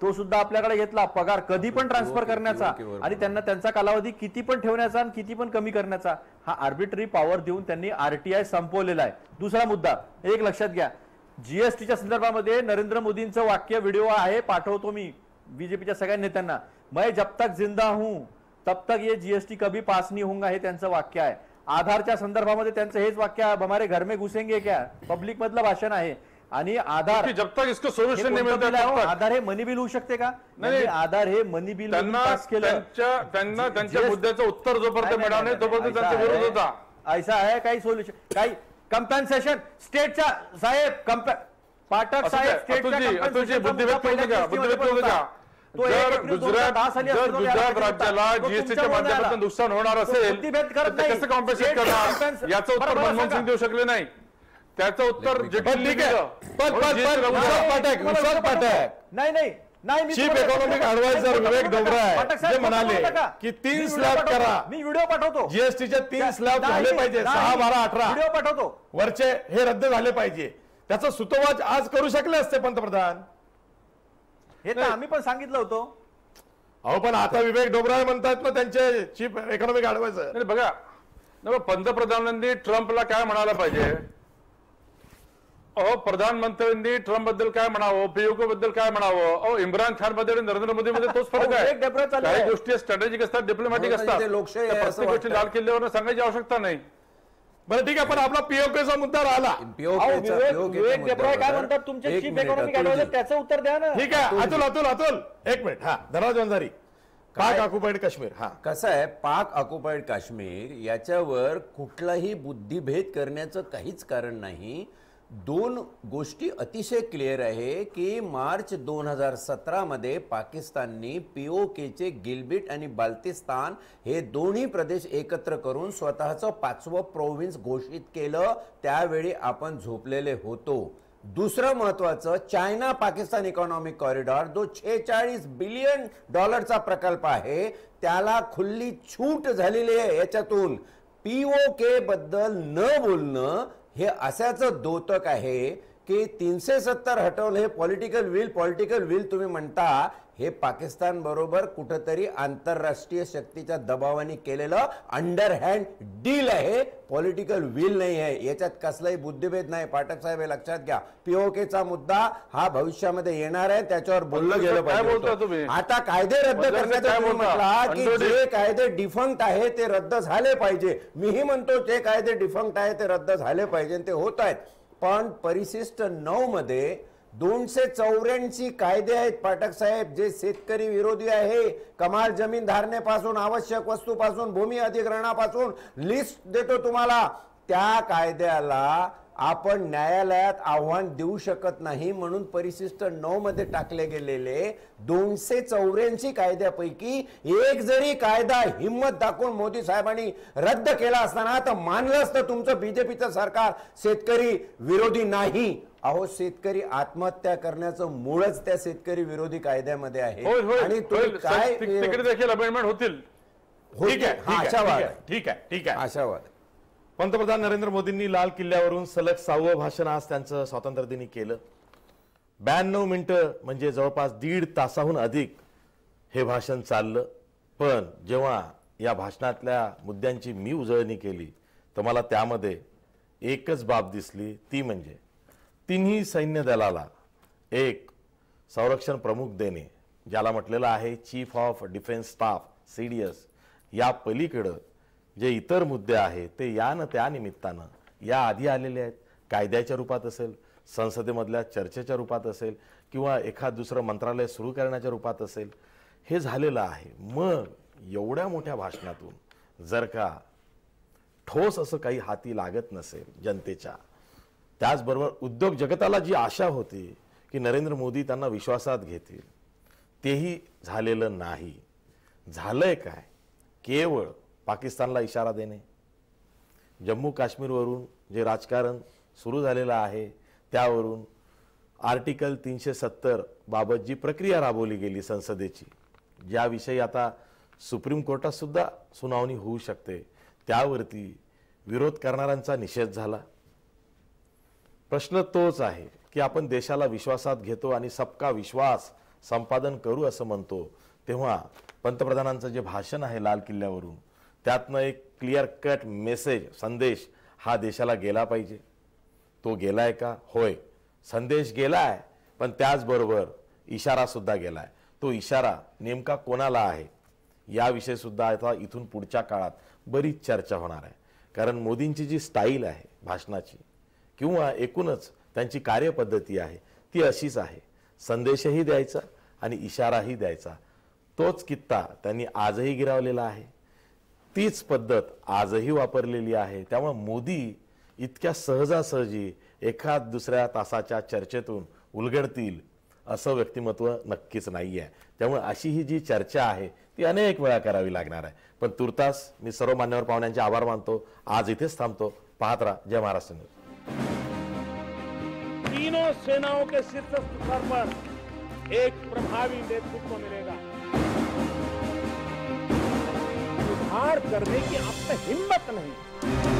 तो सुद्धा आपल्याकडे घेतला. पगार कधी पण ट्रान्सफर करण्याचा आणि त्यांना त्यांचा कालावधी किती पण ठेवण्याचा आणि किती पण कमी करण्याचा हा आर्बिट्ररी पॉवर देऊन त्यांनी आरटीआय संपवलेला आहे. दुसरा मुद्दा एक लक्षात घ्या, जीएसटीच्या संदर्भामध्ये नरेंद्र मोदींचं वाक्य व्हिडिओ आहे, पाठवतो मी बीजेपीच्या सगळ्या नेत्यांना. मैं जब तक जिंदा हूं तब तक ये जीएसटी कभी पास नहीं होगा हे त्यांचं वाक्य आहे. आधारच्या संदर्भामध्ये त्यांचं हेच वाक्य आहे, हमारे घर में घुसेंगे क्या, पब्लिक मधलं भाषण आहे. आणि आधार जब तक इसको सोल्यूशन नहीं मिलता तब तक आधार हे मनी बिल होऊ शकते का? नाही. आधार हे मनी बिल पास केलं. त्यांना त्यांच्या मुद्द्याचं उत्तर जोपर्यंत मिळालं नाही तोपर्यंत त्यांचा विरोध होता. ऐसा आहे काही सोल्युशन, काही कंपन्सेशन स्टेटच्या साहेब पाठक साहेब अतुलजी बुद्धिभेद करू नका. जर गुजरात राज्याला जीएसटीच्या माध्यमातून नुकसान होणार असेल तर ते कसं कॉम्पेन्सेट करणार याचं उत्तर मनमोहन सिंग देऊ शकले नाही. त्याचं उत्तर नाही चीफ इकॉनॉमिक ऍडवायझर विवेक डोबराय जे म्हणाले की 3 स्लॅब करा, मी व्हिडिओ पाठवतो. जीएसटीचे 3 स्लॅब झाले पाहिजे, 6, 12, 18 व्हिडिओ पाठवतो. वरचे हे रद्द झाले पाहिजे. त्याचा सुतोवाच आज करू शकले असते पंतप्रधान. हे तर आम्ही पण सांगितलं होतं. अहो पण आता विवेक डोबराय म्हणतात ना त्यांचे चीफ इकॉनॉमिक ऍडवायझर. बघा पंतप्रधानांनी ट्रम्पला काय म्हणायला पाहिजे, प्रधानमंत्र्यांनी ट्रम्प बद्दल काय म्हणावं, पीयूके बद्दल काय म्हणावं. इम्रान खान मध्ये नरेंद्र मोदी मध्ये तोच फरक आहे. काही गोष्टी स्ट्रॅटेजिक असतात, डिप्लोमॅटिक असतात. प्रत्येक गोष्टी लाल किल्ल्यावर सांगायची आवश्यकता नाही. बरं ठीक आहे, पण आपला पीओकेचा मुद्दा राहिला. विवेक देबराय काय म्हणतात तुमचे चीफ इकॉनॉमिक ऍडवायझर, त्याचं उत्तर द्या ना. ठीक आहे अतुल एक मिनिट. हा धनराज वंजारी, पाक ऑक्युपाइड काश्मीर. हा कसं आहे, पाक ऑक्युपाइड काश्मीर याच्यावर कुठलाही बुद्धिभेद करण्याचं काहीच कारण नाही. 2 गोष्टी अतिशय क्लिअर आहे की मार्च 2017 मध्ये पाकिस्ताननी पीओकेचे गिलबिट आणि बाल्टिस्तान हे दोन्ही प्रदेश एकत्र करून स्वतःचं 5वं प्रोव्हिन्स घोषित केलं. त्यावेळी आपण झोपलेले होतो. दुसरं महत्वाचं, चायना पाकिस्तान इकॉनॉमिक कॉरिडॉर जो $46 बिलियन प्रकल्प आहे, त्याला खुली छूट झालेली आहे. याच्यातून पीओके बद्दल न बोलणं हे अशाच द्योतक आहे की 370 हटवलं. हे पॉलिटिकल विल तुम्ही म्हणता, हे पाकिस्तान बरोबर कुठंतरी आंतरराष्ट्रीय शक्तीच्या दबावाने केलेलं अंडरहँड डील आहे, पॉलिटिकल विल नाही आहे. याच्यात कसलाही बुद्धिभेद नाही. पाठक साहेब हे लक्षात घ्या. पीओकेचा मुद्दा हा भविष्यामध्ये येणार आहे, त्याच्यावर बोललं गेलं पाहिजे. आता कायदे रद्द करण्याचा म्हटला की जे कायदे डिफंक्ट आहे ते रद्द झाले पाहिजे. मीही म्हणतो जे कायदे डिफंक्ट आहे ते रद्द झाले पाहिजे, ते होत आहेत. पण परिशिष्ट 9 मध्ये 284 कायदे आहेत पाठक साहेब, जे शेतकरी विरोधी आहे. कमाल जमीन धारणेपासून, आवश्यक वस्तूपासून, भूमी अधिग्रहणापासून लिस्ट देतो तुम्हाला. त्या कायद्याला आपण न्यायालयात आव्हान देऊ शकत नाही, म्हणून परिशिष्ट 9 मध्ये टाकले गेलेले 284 कायद्यापैकी एक जरी कायदा हिम्मत दाखवून मोदी साहेबांनी रद्द केला असताना तर मानलं असतं तुमचं बीजेपीचं सरकार शेतकरी विरोधी नाही. अहो, शेतकरी आत्महत्या करण्याचं मूळच त्या शेतकरी विरोधी कायद्यामध्ये आहे. आणि काय तिकडे देखील अमेंडमेंट होतील. ठीक आहे आशावाद. पंतप्रधान नरेंद्र मोदींनी लाल किल्ल्यावरून सलग 6वं भाषण आज त्यांचं स्वातंत्र्य दिनी केलं. 92 मिनिटं म्हणजे जवळपास 1.5 तासाहून अधिक हे भाषण चाललं. पण जेव्हा या भाषणातल्या मुद्द्यांची मी उजळणी केली तर मला त्यामध्ये एकच बाब दिसली, ती म्हणजे तिन्ही सैन्य दलाला एक संरक्षण प्रमुख देणे, ज्याला म्हटलेलं आहे chief of defence staff CDS. या पलीकडं जे इतर मुद्दे आहेत ते या न त्या निमित्तानं या आधी आलेले आहेत. कायद्याच्या रूपात असेल, संसदेमधल्या चर्चेच्या रूपात असेल किंवा एखाद दुसरं मंत्रालय सुरू करण्याच्या रूपात असेल, हे झालेलं आहे. मग एवढ्या मोठ्या भाषणातून जर का ठोस असं काही हाती लागत नसेल जनतेच्या, त्याचबरोबर उद्योग जगताला जी आशा होती की नरेंद्र मोदी त्यांना विश्वासात घेतील, तेही झालेलं नाही. झालंय काय? केवळ पाकिस्तानला इशारा देणे. जम्मू काश्मीरवरून जे राजकारण सुरू झालेलं आहे त्यावरून आर्टिकल 370 बाबत जी प्रक्रिया राबवली गेली संसदेची, ज्याविषयी आता सुप्रीम कोर्टात सुद्धा सुनावणी होऊ शकते, त्यावरती विरोध करणाऱ्यांचा निषेध झाला. प्रश्न तोच आहे की आपण देशाला विश्वासात घेतो आणि सबका विश्वास संपादन करू असं म्हणतो, तेव्हा पंतप्रधानांचं जे भाषण आहे लाल किल्ल्यावरून, त्यातनं एक क्लिअर कट मेसेज, संदेश हा देशाला गेला पाहिजे. तो गेलाय का? होय, संदेश गेलाय, पण त्याचबरोबर इशारा सुद्धा गेलाय. तो इशारा नेमका कोणाला आहे याविषयी सुद्धा आता इथून पुढच्या काळात बरीच चर्चा होणार आहे. कारण मोदींची जी स्टाईल आहे भाषणाची किंवा एकूणच त्यांची कार्यपद्धती आहे ती अशीच आहे, संदेशही द्यायचा आणि इशाराही द्यायचा. तोच कित्ता त्यांनी आजही गिरावलेला आहे, तीच पद्धत आजही वापरलेली आहे. त्यामुळे मोदी इतक्या सहजासहजी एखाद दुसऱ्या तासाच्या चर्चेतून उलगडतील असं व्यक्तिमत्व नक्कीच नाही आहे. त्यामुळे अशी ही जी चर्चा आहे ती अनेक वेळा करावी लागणार आहे. पण तुर्तास मी सर्व मान्यवर पाहुण्यांचे आभार मानतो. आज इथेच थांबतो. पाहत राहा जय महाराष्ट्र न्यूज. तीनों सेनाओं के शीर्ष स्तर पर एक प्रभावी नेतृत्व मिलेगा. सुधार करने की आप में हिम्मत नहीं.